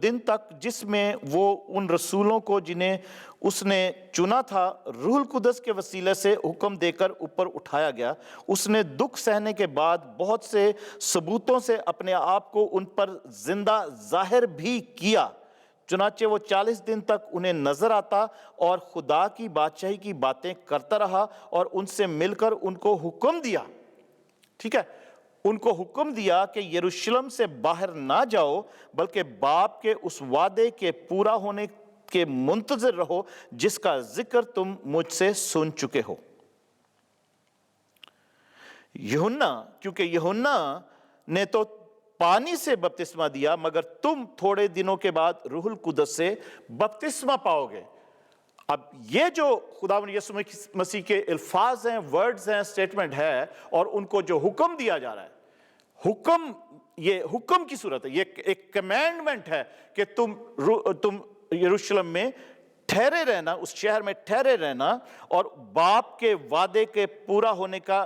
دن تک جس میں وہ ان رسولوں کو جنہیں اس نے چنا تھا روح القدس کے وسیلے سے حکم دے کر اوپر اٹھایا گیا، اس نے دکھ سہنے کے بعد بہت سے ثبوتوں سے اپنے آپ کو ان پر زندہ ظاہر بھی کیا۔ چنانچہ وہ 40 دن تک انہیں نظر آتا اور خدا کی بادشاہی کی باتیں کرتا رہا، اور ان سے مل کر ان کو حکم دیا، ٹھیک ہے، ان کو حکم دیا کہ یروشلم سے باہر نہ جاؤ، بلکہ باپ کے اس وعدے کے پورا ہونے کے منتظر رہو جس کا ذکر تم مجھ سے سن چکے ہو۔ یوحنا، کیونکہ یوحنا نے تو پانی سے بپتسمہ دیا، مگر تم تھوڑے دنوں کے بعد روح القدس سے بپتسمہ پاؤ گے۔ اب یہ جو خداوند یسوع مسیح کے الفاظ ہیں، ورڈز ہیں، سٹیٹمنٹ ہے، اور ان کو جو حکم دیا جا رہا ہے، یہ حکم کی صورت ہے، یہ ایک کمینڈمنٹ ہے کہ تم یروشلم میں ٹھہرے رہنا، اس شہر میں ٹھہرے رہنا، اور باپ کے وعدے کے پورا ہونے کا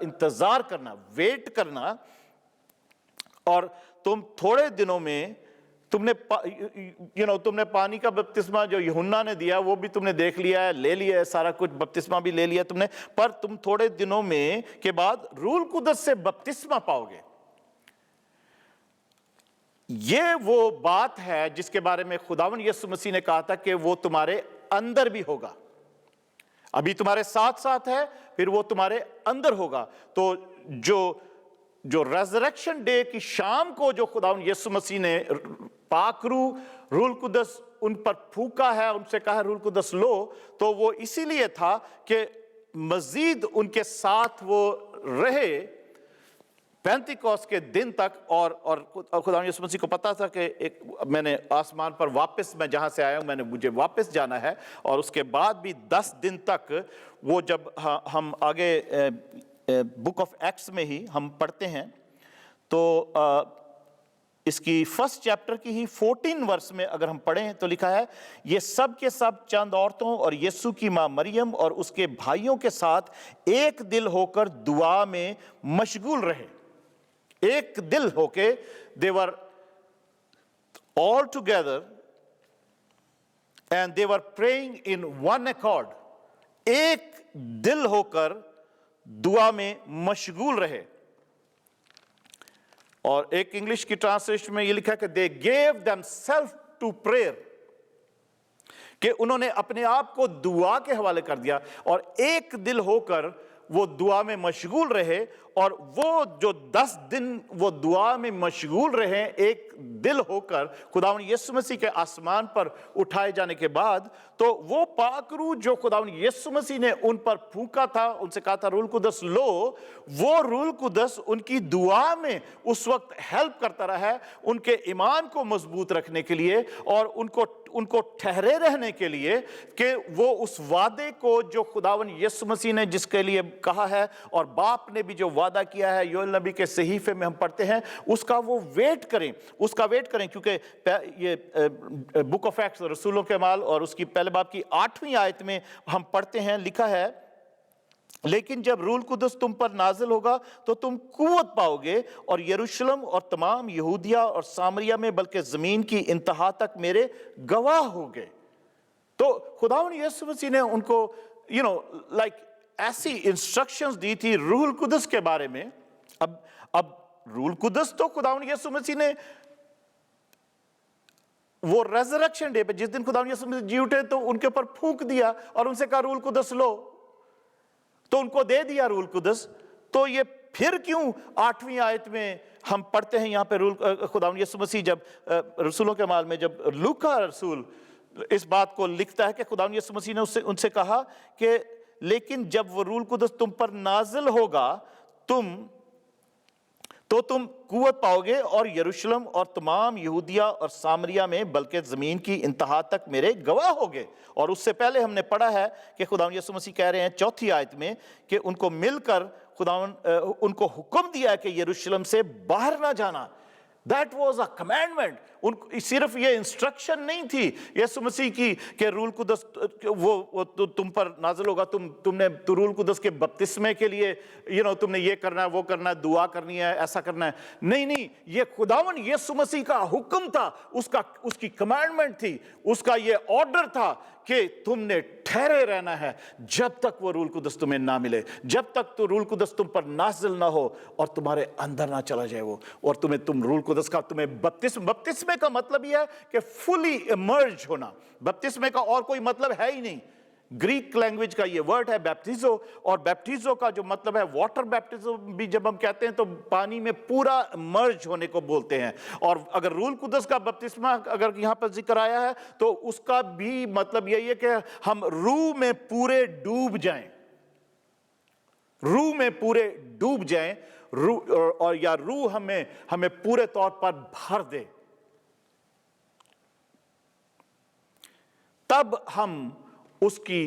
انتظار کرنا، ویٹ کرنا، اور تم تھوڑے دنوں میں تم نے پانی کا بپتسمہ جو یوحنا نے دیا وہ بھی تم نے دیکھ لیا ہے، لے لیا ہے، سارا کچھ بپتسمہ بھی لے لیا تم نے، پر تم تھوڑے دنوں میں کے بعد روح القدس سے بپتسمہ پاؤ گے۔ یہ وہ بات ہے جس کے بارے میں خداوند یسوع مسیح نے کہا تھا کہ وہ تمہارے اندر بھی ہوگا۔ ابھی تمہارے ساتھ ساتھ ہے، پھر وہ تمہارے اندر ہوگا۔ تو جو ریزریکشن ڈے کی شام کو جو خداوند یسوع مسیح نے پاک روح القدس ان پر پھونکا ہے، ان سے کہا ہے روح القدس لو، تو وہ اسی لیے تھا کہ مزید ان کے ساتھ وہ رہے پینتیکوست کے دن تک، اور خداوند یسوع مسیح کو پتا تھا کہ میں نے آسمان پر واپس، میں جہاں سے آیا ہوں مجھے واپس جانا ہے، اور اس کے بعد بھی 10 دن تک وہ جب ہم آگے بک آف ایکٹس میں ہی ہم پڑھتے ہیں تو اس کی فرسٹ چیپٹر کی ہی 14 ورس میں اگر ہم پڑھیں تو لکھا ہے، یہ سب کے سب چند عورتوں اور یسوع کی ماں مریم اور اس کے بھائیوں کے ساتھ ایک دل ہو کر دعا میں مشغول رہے۔ ایک دل ہو کے they were all together and they were praying in one accord۔ ایک دل ہو کر دعا میں مشغول رہے۔ اور ایک انگلش کی ٹرانسلیشن میں یہ لکھا کہ they gave themselves to prayer، کہ انہوں نے اپنے آپ کو دعا کے حوالے کر دیا، اور ایک دل ہو کر وہ دعا میں مشغول رہے، اور وہ جو 10 دن وہ دعا میں مشغول رہے ایک دل ہو کر خداوند یسوع مسیح کے آسمان پر اٹھائے جانے کے بعد، تو وہ پاک روح جو خداوند یسوع مسیح نے ان پر پھونکا تھا، ان سے کہا تھا روح القدس لو، وہ روح القدس ان کی دعا میں اس وقت ہیلپ کرتا رہا ہے، ان کے ایمان کو مضبوط رکھنے کے لیے، اور ان کو ٹھہرے رہنے کے لیے کہ وہ اس وعدے کو جو خداوند یسوع مسیح نے جس کے لیے کہا ہے، اور باپ نے بھی جو وعدہ کیا ہے یوئیل نبی کے صحیفے میں ہم پڑھتے ہیں، اس کا وہ ویٹ کریں، کیونکہ یہ بک آف ایکٹس رسولوں کے اعمال اور اس کی پہلے باب کی 8ویں آیت میں ہم پڑھتے ہیں، لکھا ہے لیکن جب روح القدس تم پر نازل ہوگا تو تم قوت پاؤ گے، اور یروشلم اور تمام یہودیہ اور سامریہ میں بلکہ زمین کی انتہا تک میرے گواہ ہوگے۔ تو خداوند یسوع مسیح نے ان کو ایسی انسٹرکشنز دی تھی روح القدس کے بارے میں۔ اب روح القدس تو خداوند یسوع مسیح نے وہ ریزریکشن ڈے پہ جس دن خداوند یسوع مسیح جی اٹھے تو ان کے اوپر پھونک دیا، اور ان سے کہا روح القدس لو، تو ان کو دے دیا روح القدس۔ تو یہ پھر کیوں 8ویں آیت میں ہم پڑھتے ہیں یہاں پہ خداوند یسوع مسیح جب رسولوں کے اعمال میں جب لوکا رسول اس بات کو لکھتا ہے کہ خداوند یسوع مسیح نے ان سے کہا کہ لیکن جب وہ روح القدس تم پر نازل ہوگا تو تم قوت پاؤ گے اور یروشلم اور تمام یہودیہ اور سامریہ میں بلکہ زمین کی انتہا تک میرے گواہ ہوگے۔ اور اس سے پہلے ہم نے پڑھا ہے کہ خداوند یسوع مسیح کہہ رہے ہیں 4 آیت میں کہ ان کو مل کر خداوند ان کو حکم دیا کہ یروشلم سے باہر نہ جانا۔ That was a commandment. صرف یہ انسٹرکشن نہیں تھی یسوع مسیح کی کہ روح القدس وہ تم پر نازل ہوگا، تم نے روح القدس کے بپتسمے کے لیے تم نے یہ کرنا ہے، وہ کرنا ہے، دعا کرنی ہے، ایسا کرنا ہے۔ نہیں، یہ خداوند یسوع مسیح کا حکم تھا، اس کی کمانڈمنٹ تھی، اس کا یہ آرڈر تھا کہ تم نے ٹھہرے رہنا ہے جب تک وہ روح القدس تمہیں نہ ملے، جب تک تو روح القدس تم پر نازل نہ ہو اور تمہارے اندر نہ چلا جائے وہ، اور تم روح القدس کا تمہیں بپتسمے کا مطلب یہ ہے کہ فلی امرج ہونا۔ بپتسمے کا اور کوئی مطلب ہے ہی نہیں۔ گریک لینگویج کا یہ ورڈ ہے بیپٹیزو، اور بیپٹیزو کا جو مطلب ہے واٹر بیپٹیزو بھی جب ہم کہتے ہیں تو پانی میں پورا مرج ہونے کو بولتے ہیں۔ اور اگر روح القدس کا بپتسمہ اگر یہاں پر ذکر آیا ہے تو اس کا بھی مطلب یہی ہے کہ ہم روح میں پورے ڈوب جائیں، روح میں پورے ڈوب جائیں، اور یا روح ہمیں پورے طور پر بھر دے، تب ہم اس کی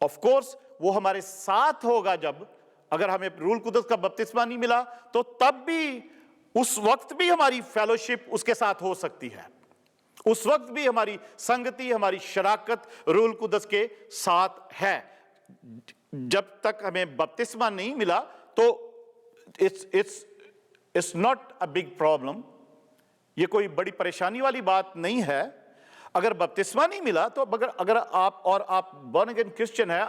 آف کورس وہ ہمارے ساتھ ہوگا۔ جب اگر ہمیں روح القدس کا بپتسمہ نہیں ملا تو تب بھی اس وقت بھی ہماری فیلوشپ اس کے ساتھ ہو سکتی ہے، اس وقت بھی ہماری سنگتی، ہماری شراکت روح القدس کے ساتھ ہے۔ جب تک ہمیں بپتسمہ نہیں ملا تو it's not a big problem، یہ کوئی بڑی پریشانی والی بات نہیں ہے۔ اگر بپتسمہ نہیں ملا تو اگر آپ born again کرسچن ہیں،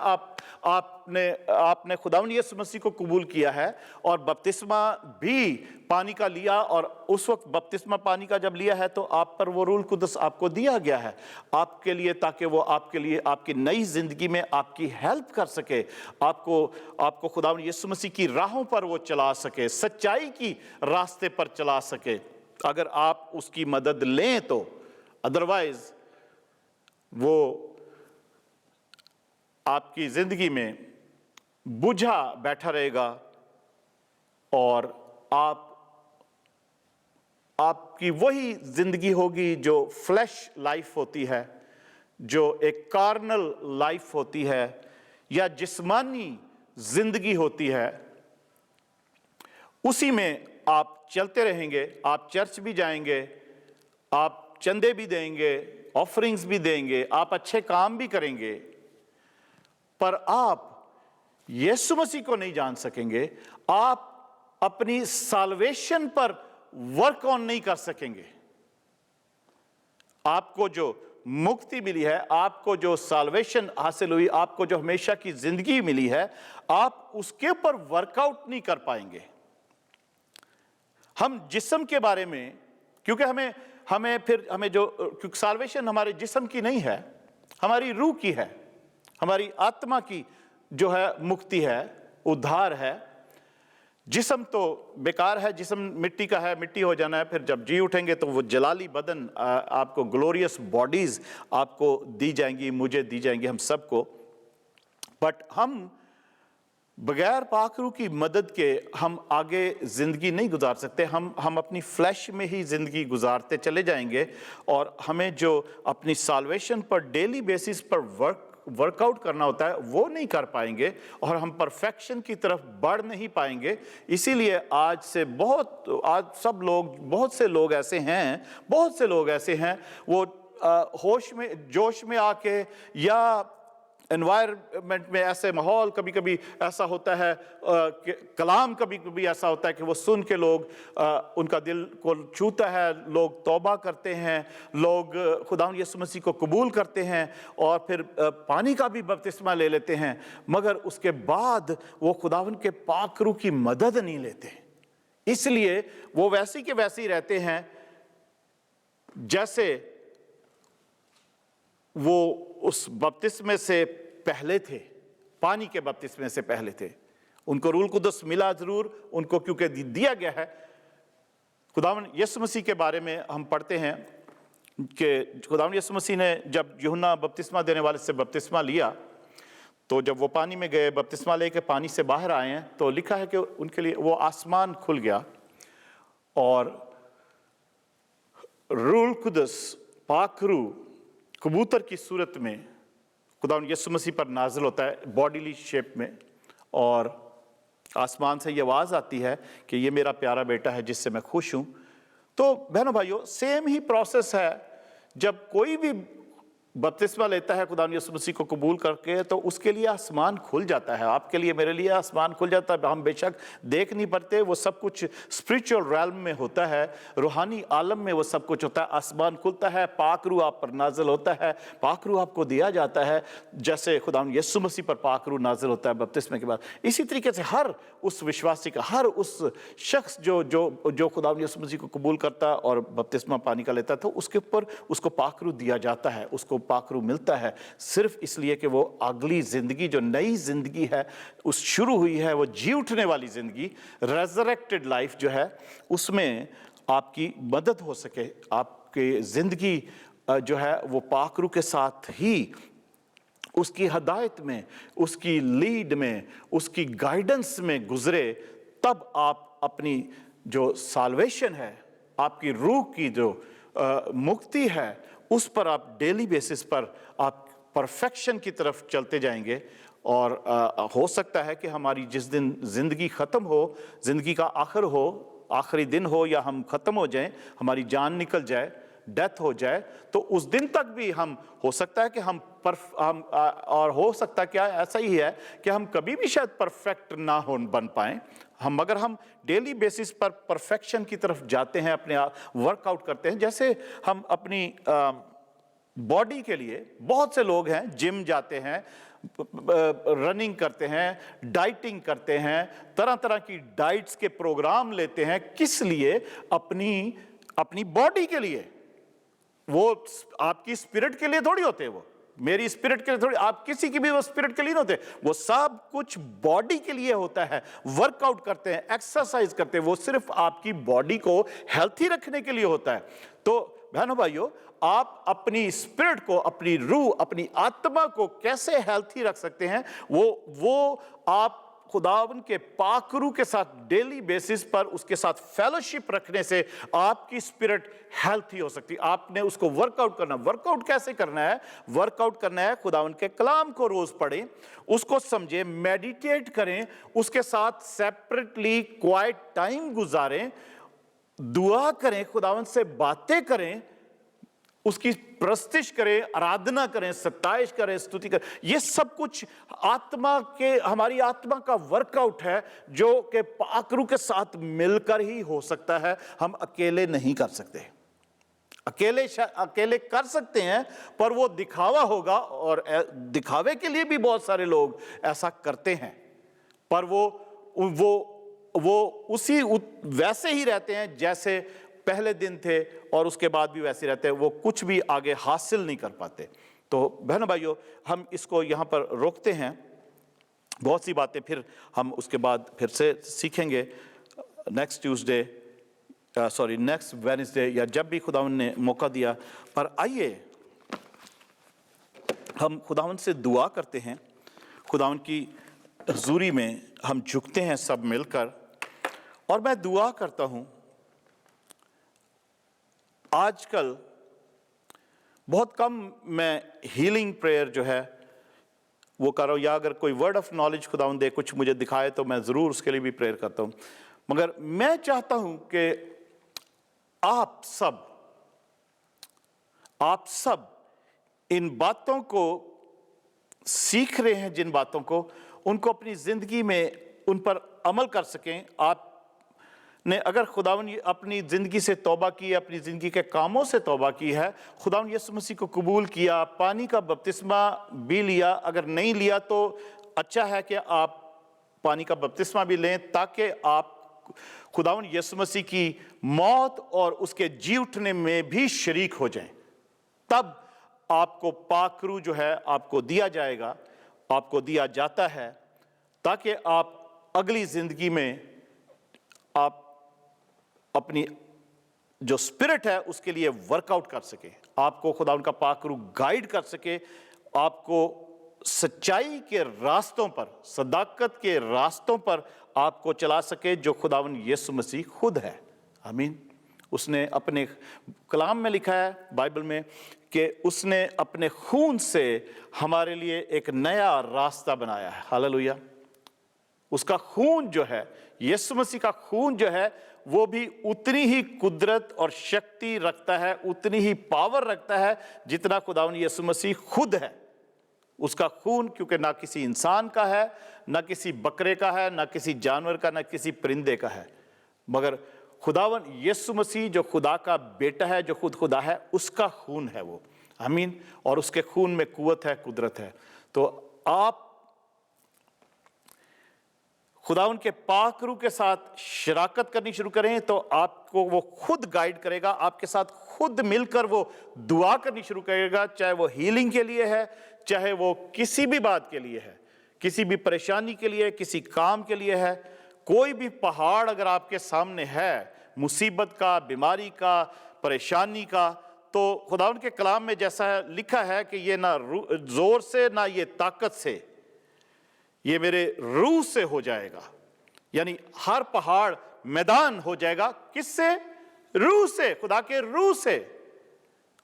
آپ نے خداوند یسوع مسیح کو قبول کیا ہے اور بپتسمہ بھی پانی کا لیا، اور اس وقت بپتسمہ پانی کا جب لیا ہے تو آپ پر وہ روح القدس آپ کو دیا گیا ہے آپ کے لیے، تاکہ وہ آپ کے لیے آپ کی نئی زندگی میں آپ کی ہیلپ کر سکے، آپ کو خداوند یسوع مسیح کی راہوں پر وہ چلا سکے، سچائی کی راستے پر چلا سکے، اگر آپ اس کی مدد لیں تو۔ ادروائز وہ آپ کی زندگی میں بجھا بیٹھا رہے گا، اور آپ کی وہی زندگی ہوگی جو فلیش لائف ہوتی ہے، جو ایک کارنل لائف ہوتی ہے یا جسمانی زندگی ہوتی ہے، اسی میں آپ چلتے رہیں گے۔ آپ چرچ بھی جائیں گے، آپ چندے بھی دیں گے، آفرنگز بھی دیں گے، آپ اچھے کام بھی کریں گے، پر آپ یسوع مسیح کو نہیں جان سکیں گے، آپ اپنی سالویشن پر ورک آن نہیں کر سکیں گے۔ آپ کو جو مکتی ملی ہے، آپ کو جو سالویشن حاصل ہوئی، آپ کو جو ہمیشہ کی زندگی ملی ہے، آپ اس کے اوپر ورک آؤٹ نہیں کر پائیں گے۔ ہم جسم کے بارے میں، کیونکہ کیونکہ سالویشن ہمارے جسم کی نہیں ہے، ہماری روح کی ہے، ہماری آتما کی جو ہے مکتی ہے، ادھار ہے۔ جسم تو بیکار ہے، جسم مٹی کا ہے، مٹی ہو جانا ہے، پھر جب جی اٹھیں گے تو وہ جلالی بدن، آپ کو گلوریس باڈیز آپ کو دی جائیں گی، مجھے دی جائیں گی، ہم سب کو۔ بٹ ہم بغیر پاک روح کی مدد کے ہم آگے زندگی نہیں گزار سکتے۔ ہم اپنی فلیش میں ہی زندگی گزارتے چلے جائیں گے، اور ہمیں جو اپنی سالویشن پر ڈیلی بیسس پر ورک آؤٹ کرنا ہوتا ہے وہ نہیں کر پائیں گے، اور ہم پرفیکشن کی طرف بڑھ نہیں پائیں گے۔ اسی لیے آج بہت سے لوگ ایسے ہیں وہ ہوش میں جوش میں آ کے، یا انوائرمنٹ میں ایسے ماحول کبھی کبھی ایسا ہوتا ہے، کلام کبھی کبھی ایسا ہوتا ہے کہ وہ سن کے لوگ ان کا دل کو چھوتا ہے، لوگ توبہ کرتے ہیں، لوگ خداوند یسوع مسیح کو قبول کرتے ہیں، اور پھر پانی کا بھی بپتسمہ لے لیتے ہیں، مگر اس کے بعد وہ خداوند کے پاک روح کی مدد نہیں لیتے۔ اس لیے وہ ویسی کے ویسی رہتے ہیں جیسے وہ اس بپتسمے سے پہلے تھے، پانی کے بپتسمے سے پہلے تھے۔ ان کو روح القدس ملا ضرور، ان کو کیونکہ دیا گیا ہے۔ خداوند یسوع مسیح کے بارے میں ہم پڑھتے ہیں کہ خداوند یسوع مسیح نے جب یوحنا بپتسمہ دینے والے سے بپتسمہ لیا، تو جب وہ پانی میں گئے، بپتسمہ لے کے پانی سے باہر آئے ہیں، تو لکھا ہے کہ ان کے لیے وہ آسمان کھل گیا، और रूल कुदस पाक रूह कबूतर की सूरत में खुदावंद यीशु मसीह पर नाजिल होता है बॉडीली शेप में, और आसमान से ये आवाज़ आती है कि ये मेरा प्यारा बेटा है जिससे मैं खुश हूँ। तो बहनों भाइयों, सेम ही प्रोसेस है। जब कोई भी बपतिस्मा लेता है खुदावंद यीशु मसीह को कबूल करके, तो उसके लिए आसमान खुल जाता है। आपके लिए, मेरे लिए आसमान खुल जाता है। हम बेशक देख नहीं पाते, वो सब कुछ स्पिरिचुअल रैल्म में होता है, रूहानी आलम में वो सब कुछ होता है। आसमान खुलता है, पाक रूह आप पर नाजिल होता है, पाक रूह आपको दिया जाता है, जैसे खुदावंद यीशु मसीह पर पाक रूह नाजिल होता है बपतिस्मे के बाद। इसी तरीके से हर उस विश्वासी का, हर उस शख्स जो खुदावंद यीशु मसीह को कबूल करता और बपतिस्मा पानी का लेता, तो उसके ऊपर उसको पाक रूह दिया जाता है, उसको पाक रूह मिलता है, सिर्फ इसलिए कि वो अगली जिंदगी, जो नई जिंदगी है उस शुरू हुई है, वो जी उठने वाली जिंदगी, रेजरेक्टेड लाइफ जो है, उसमें आपकी मदद हो सके। आपकी जिंदगी जो है वो पाक रूह के साथ ही, उसकी हदायत में, उसकी लीड में, उसकी गाइडेंस में गुजरे, तब आप अपनी जो साल्वेशन है, आपकी रूह की जो मुक्ति है, उस पर आप डेली बेसिस पर आप परफेक्शन की तरफ चलते जाएंगे। और हो सकता है कि हमारी जिस दिन ज़िंदगी ख़त्म हो, ज़िंदगी का आखिर हो, आखिरी दिन हो, या हम ख़त्म हो जाएं, हमारी जान निकल जाए, डेथ हो जाए, तो उस दिन तक भी हम, हो सकता है कि हम और हो सकता है क्या ऐसा ही है कि हम कभी भी शायद परफेक्ट ना हो बन पाएं। मगर हम डेली बेसिस पर परफेक्शन की तरफ जाते हैं, अपने वर्कआउट करते हैं। जैसे हम अपनी बॉडी के लिए, बहुत से लोग हैं जिम जाते हैं, रनिंग करते हैं, डाइटिंग करते हैं, तरह तरह की डाइट्स के प्रोग्राम लेते हैं। किस लिए? अपनी बॉडी के लिए। वो आपकी स्पिरिट के लिए थोड़ी होते हैं, वो मेरी स्पिरिट के लिए थोड़ी, आप किसी की भी वो स्पिरिट के लिए नहीं होते, वो सब कुछ बॉडी के लिए होता है। वर्कआउट करते हैं, एक्सरसाइज करते हैं, वो सिर्फ आपकी बॉडी को हेल्थी रखने के लिए होता है। तो बहनों भाइयों, आप अपनी स्पिरिट को, अपनी रूह, अपनी आत्मा को कैसे हेल्थी रख सकते हैं, वो आप खुदावन के पाक रूह के साथ डेली बेसिस पर उसके साथ फेलोशिप रखने से आपकी स्पिरिट हेल्थी हो सकती है। आपने उसको वर्कआउट करना। वर्कआउट कैसे करना है? वर्कआउट करना है, खुदावन के कलाम को रोज पढ़ें, उसको समझें, मेडिटेट करें, उसके साथ सेपरेटली क्वाइट टाइम गुजारें, दुआ करें, खुदावन से बातें करें, उसकी प्रस्तिश करें, आराधना करें, सत्ताइश करें, स्तुति करें। ये सब कुछ आत्मा के, हमारी आत्मा का वर्कआउट है, जो कि पाक रूह के साथ मिलकर ही हो सकता है। हम अकेले नहीं कर सकते। अकेले कर सकते हैं, पर वो दिखावा होगा, और दिखावे के लिए भी बहुत सारे लोग ऐसा करते हैं, पर वो उसी वैसे ही रहते हैं जैसे पहले दिन थे, और उसके बाद भी वैसे रहते हैं। वो कुछ भी आगे हासिल नहीं कर पाते। तो बहनों भाइयों, हम इसको यहाँ पर रोकते हैं। बहुत सी बातें फिर हम उसके बाद फिर से सीखेंगे नेक्स्ट वेडनेसडे, या जब भी खुदावन ने मौका दिया। पर आइए हम खुदावन से दुआ करते हैं, खुदावन की हुजूरी में हम झुकते हैं सब मिलकर, और मैं दुआ करता हूँ। आजकल बहुत कम मैं हीलिंग प्रेयर जो है वो कर रहा हूँ, या अगर कोई वर्ड ऑफ नॉलेज खुदावंद दे, कुछ मुझे दिखाए, तो मैं ज़रूर उसके लिए भी प्रेयर करता हूँ। मगर मैं चाहता हूँ कि आप सब इन बातों को सीख रहे हैं, जिन बातों को, उनको अपनी ज़िंदगी में उन पर अमल कर सकें। आप ने अगर खुदावन अपनी ज़िंदगी से तौबा की, अपनी ज़िंदगी के कामों से तौबा की है, खुदावन यीशु मसीह को कबूल किया, पानी का बपतिस्मा भी लिया, अगर नहीं लिया तो अच्छा है कि आप पानी का बपतिस्मा भी लें, ताकि आप खुदावन यीशु मसीह की मौत और उसके जी उठने में भी शरीक हो जाएं। तब आपको पाक रूह जो है आपको दिया जाएगा, आपको दिया जाता है, ताकि आप अगली ज़िंदगी में आप अपनी जो स्पिरिट है उसके लिए वर्कआउट कर सके, आपको खुदा उनका पाक रूह गाइड कर सके, आपको सच्चाई के रास्तों पर, सदाकत के रास्तों पर आपको चला सके, जो खुदावन यीशु मसीह खुद है। आमीन। उसने अपने कलाम में लिखा है बाइबल में कि उसने अपने खून से हमारे लिए एक नया रास्ता बनाया है। हालेलुया। उसका खून जो है, यीशु मसीह का खून जो है, वो भी उतनी ही कुदरत और शक्ति रखता है, उतनी ही पावर रखता है जितना खुदावंद यीशु मसीह खुद है। उसका खून क्योंकि ना किसी इंसान का है, ना किसी बकरे का है, ना किसी जानवर का, ना किसी परिंदे का है, मगर खुदावन यीशु मसीह जो खुदा का बेटा है, जो खुद खुदा है, उसका खून है वो। आमीन। और उसके खून में कुव्वत है, कुदरत है। तो आप खुदावन के पाक रूह के साथ शराकत करनी शुरू करें तो आपको वो खुद गाइड करेगा, आपके साथ खुद मिलकर वो दुआ करनी शुरू करेगा, चाहे वो हीलिंग के लिए है, चाहे वो किसी भी बात के लिए है, किसी भी परेशानी के लिए, किसी काम के लिए है। कोई भी पहाड़ अगर आपके सामने है, मुसीबत का, बीमारी का, परेशानी का, तो खुदावंद के कलाम में जैसा लिखा है कि ये ना जोर से ना ये ताकत से, ये मेरे रूह से हो जाएगा। यानी हर पहाड़ मैदान हो जाएगा। किससे? रूह से, खुदा के रूह से,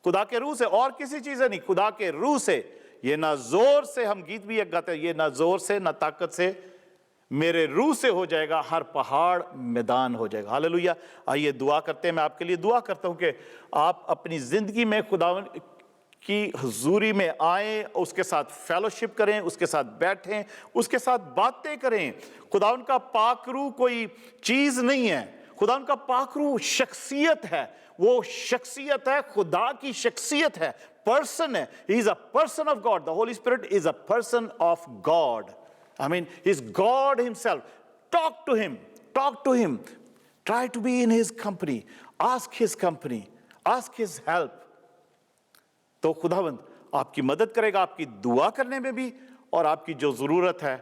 खुदा के रूह से, और किसी चीज से नहीं, खुदा के रूह से। ये ना जोर से, हम गीत भी एक गाते हैं, ये ना जोर से ना ताकत से, मेरे रूह से हो जाएगा, हर पहाड़ मैदान हो जाएगा। हालेलुया। आइए दुआ करते हैं। मैं आपके लिए दुआ करता हूं कि आप अपनी जिंदगी में खुदावंद की हुजूरी में आए, उसके साथ फेलोशिप करें, उसके साथ बैठें, उसके साथ बातें करें। खुदावंद का पाक रूह कोई चीज नहीं है, खुदावंद का पाक रूह शख्सियत है। वो शख्सियत है, खुदा की शख्सियत है, पर्सन है। He is a person of God. The Holi spirit is a person of God. I mean, he's God himself. Talk to him. Talk to him. Try to be in his company. Ask his company. Ask his help. तो खुदावंद आपकी मदद करेगा, आपकी दुआ करने में भी, और आपकी जो जरूरत है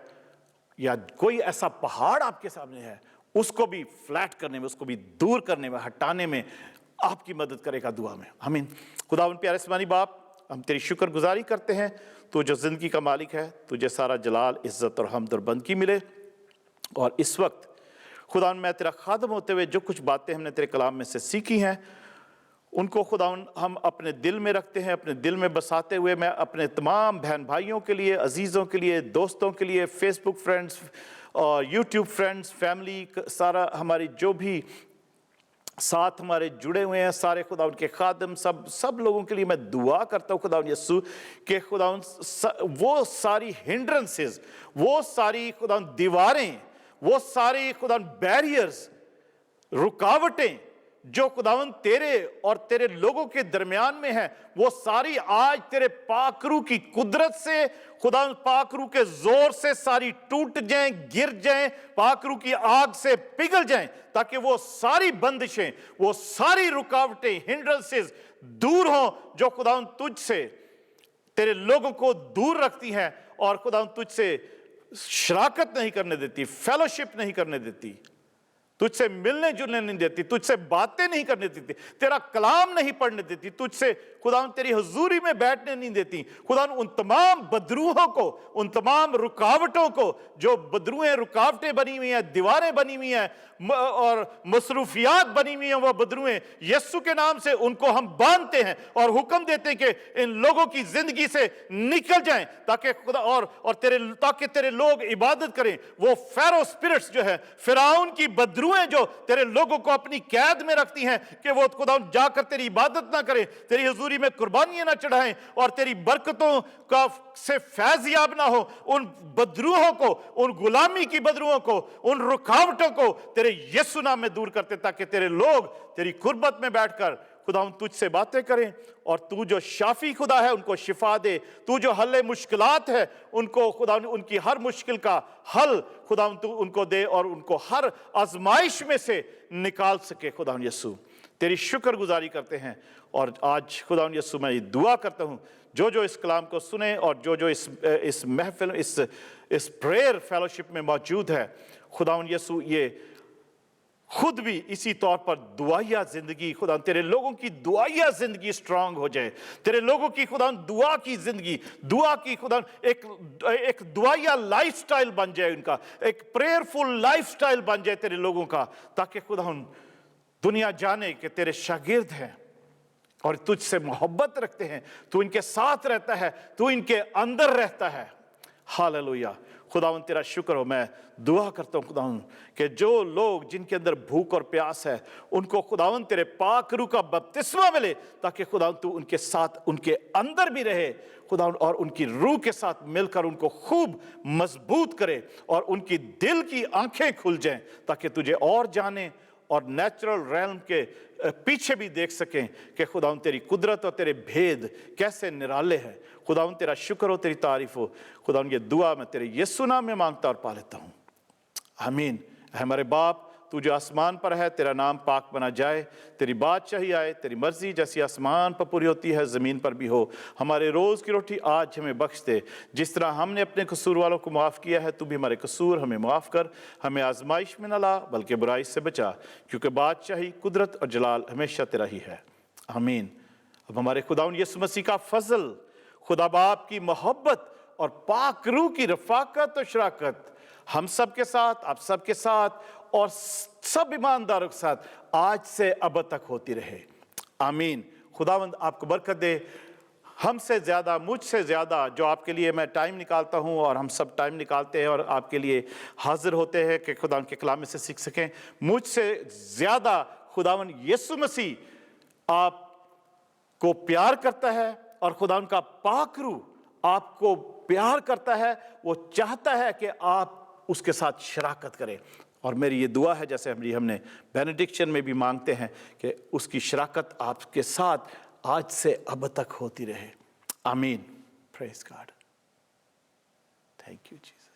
या कोई ऐसा पहाड़ आपके सामने है, उसको भी फ्लैट करने में, उसको भी दूर करने में, हटाने में आपकी मदद करेगा दुआ में। आमीन। खुदावंद प्यारे आसमानी बाप, हम तेरी शुक्रगुजारी करते हैं। तू जो ज़िंदगी का मालिक है, तुझे सारा जलाल, इज़्ज़त और हम्द और बंदगी मिले। और इस वक्त खुदावन मैं तेरा खादम होते हुए जो कुछ बातें हमने तेरे कलाम में से सीखी हैं, उनको खुदावन हम अपने दिल में रखते हैं, अपने दिल में बसाते हुए मैं अपने तमाम बहन भाइयों के लिए, अजीज़ों के लिए, दोस्तों के लिए, फेसबुक फ्रेंड्स और यूट्यूब फ्रेंड्स, फैमिली, सारा हमारी जो भी साथ हमारे जुड़े हुए हैं, सारे खुदा उनके खादम, सब लोगों के लिए मैं दुआ करता हूँ खुदा यीशु के खुदा वो सारी हिंड्रेंसेस, वो सारी खुदा दीवारें, वो सारी खुदा बैरियर्स, रुकावटें जो खुदावन तेरे और तेरे लोगों के दरमियान में है, वो सारी आज तेरे पाकरू की कुदरत से, खुदावन पाकरू के जोर से सारी टूट जाएं, गिर जाएं, पाकरू की आग से पिघल जाएं, ताकि वो सारी बंदिशें, वो सारी रुकावटें, हिंड्रेंसेस दूर हों जो खुदावन तुझसे, तेरे लोगों को दूर रखती हैं और खुदावन तुझसे शराकत नहीं करने देती, फेलोशिप नहीं करने देती, तुझसे मिलने जुलने नहीं देती, तुझसे बातें नहीं करने देती, तेरा कलाम नहीं पढ़ने देती, तुझसे खुदा तेरी हुजूरी में बैठने नहीं देती। खुदा उन तमाम बदरूहों को, उन तमाम रुकावटों को, जो बदरूहें, रुकावटें बनी हुई हैं, दीवारें बनी हुई हैं और मसरूफियात बनी हुई हैं, वो बदरूहें यीशु के नाम से उनको हम बांधते हैं और हुक्म देते हैं कि इन लोगों की जिंदगी से निकल जाएं, ताकि खुदा और तेरे लोग इबादत करें। वो फेरो स्पिरिट्स जो है, फिरौन की बदरूहें जो तेरे लोगों को अपनी कैद में रखती हैं कि वो खुदा जाकर तेरी इबादत ना करें, तेरी हुजूरी में कुर्बानियां ना चढ़ाएं और तेरी बरकतों का से फैज़याब ना हो, उन बदरूहों को, उन गुलामी की बदरूहों को, उन रुकावटों को तेरे यीशु नाम में दूर करते, ताकि तेरे लोग तेरी कुर्बत में बैठकर खुदा तुझसे बातें करें और तू जो शाफी खुदा है उनको शिफा दे, तू जो हल मुश्किलात है उनको खुदा उनकी हर मुश्किल का हल खुदा तू उनको दे और उनको हर आजमाइश में से निकाल सके। खुदा यीशु तेरी शुक्रगुजारी करते हैं और आज खुदा यीशु मैं ये दुआ करता हूँ, जो जो इस कलाम को सुने और जो जो इस महफिल, इस प्रेयर फेलोशिप में मौजूद है, खुदा यीशु ये खुद भी इसी तौर पर दुआया जिंदगी, खुदा तेरे लोगों की दुआया जिंदगी स्ट्रांग हो जाए, तेरे लोगों की खुदा दुआ की जिंदगी, दुआ की खुदा एक दुआया लाइफस्टाइल बन जाए, उनका एक प्रेयरफुल लाइफस्टाइल बन जाए तेरे लोगों का, ताकि खुदा दुनिया जाने कि तेरे शागिर्द हैं और तुझसे मोहब्बत रखते हैं, तू इनके साथ रहता है, तू इनके अंदर रहता है। हालेलुया। खुदावंद तेरा शुक्र हो। मैं दुआ करता हूँ खुदावंद कि जो लोग जिनके अंदर भूख और प्यास है, उनको खुदावंद तेरे पाक रूह का बपतिस्मा मिले, ताकि खुदावंद तू उनके साथ, उनके अंदर भी रहे खुदावंद, और उनकी रूह के साथ मिलकर उनको खूब मजबूत करे और उनकी दिल की आंखें खुल जाएं, ताकि तुझे और जाने और नेचुरल रेल्म के पीछे भी देख सकें कि खुदावंद तेरी कुदरत और तेरे भेद कैसे निराले हैं। खुदावंद तेरा शुक्र हो, तेरी तारीफ हो। खुदावंद ये दुआ मैं तेरे यीशु नाम में मांगता और पा लेता हूँ, आमीन। हमारे बाप तू जो आसमान पर है, तेरा नाम पाक बना जाए, तेरी बादशाही आए, तेरी मर्जी जैसी आसमान पर पूरी होती है ज़मीन पर भी हो। हमारे रोज़ की रोटी आज हमें बख्श दे, जिस तरह हमने अपने कसूर वालों को माफ़ किया है, तू भी हमारे कसूर हमें माफ़ कर। हमें आजमाइश में न ला, बल्कि बुराई से बचा, क्योंकि बादशाही, कुदरत और जलाल हमेशा तेरा ही है, आमीन। अब हमारे खुदावंद यीशु मसीह का फजल, खुदा बाप की मोहब्बत और पाक रूह की रफ़ाकत और शराकत हम सब के साथ, आप सब के साथ और सब ईमानदारों के साथ आज से अब तक होती रहे, आमीन। खुदावंद आपको बरकत दे। हमसे ज़्यादा, मुझसे ज़्यादा जो आपके लिए मैं टाइम निकालता हूँ और हम सब टाइम निकालते हैं और आपके लिए हाजिर होते हैं कि खुदा के कलाम में से सीख सकें, मुझसे ज़्यादा खुदावंद यीशु मसीह आपको प्यार करता है और खुदा उनका पाक रूह आपको प्यार करता है। वो चाहता है कि आप उसके साथ शराकत करें। और मेरी ये दुआ है, जैसे हमने बेनेडिक्शन में भी मांगते हैं, कि उसकी शराकत आपके साथ आज से अब तक होती रहे, आमीन। Praise God. Thank you Jesus.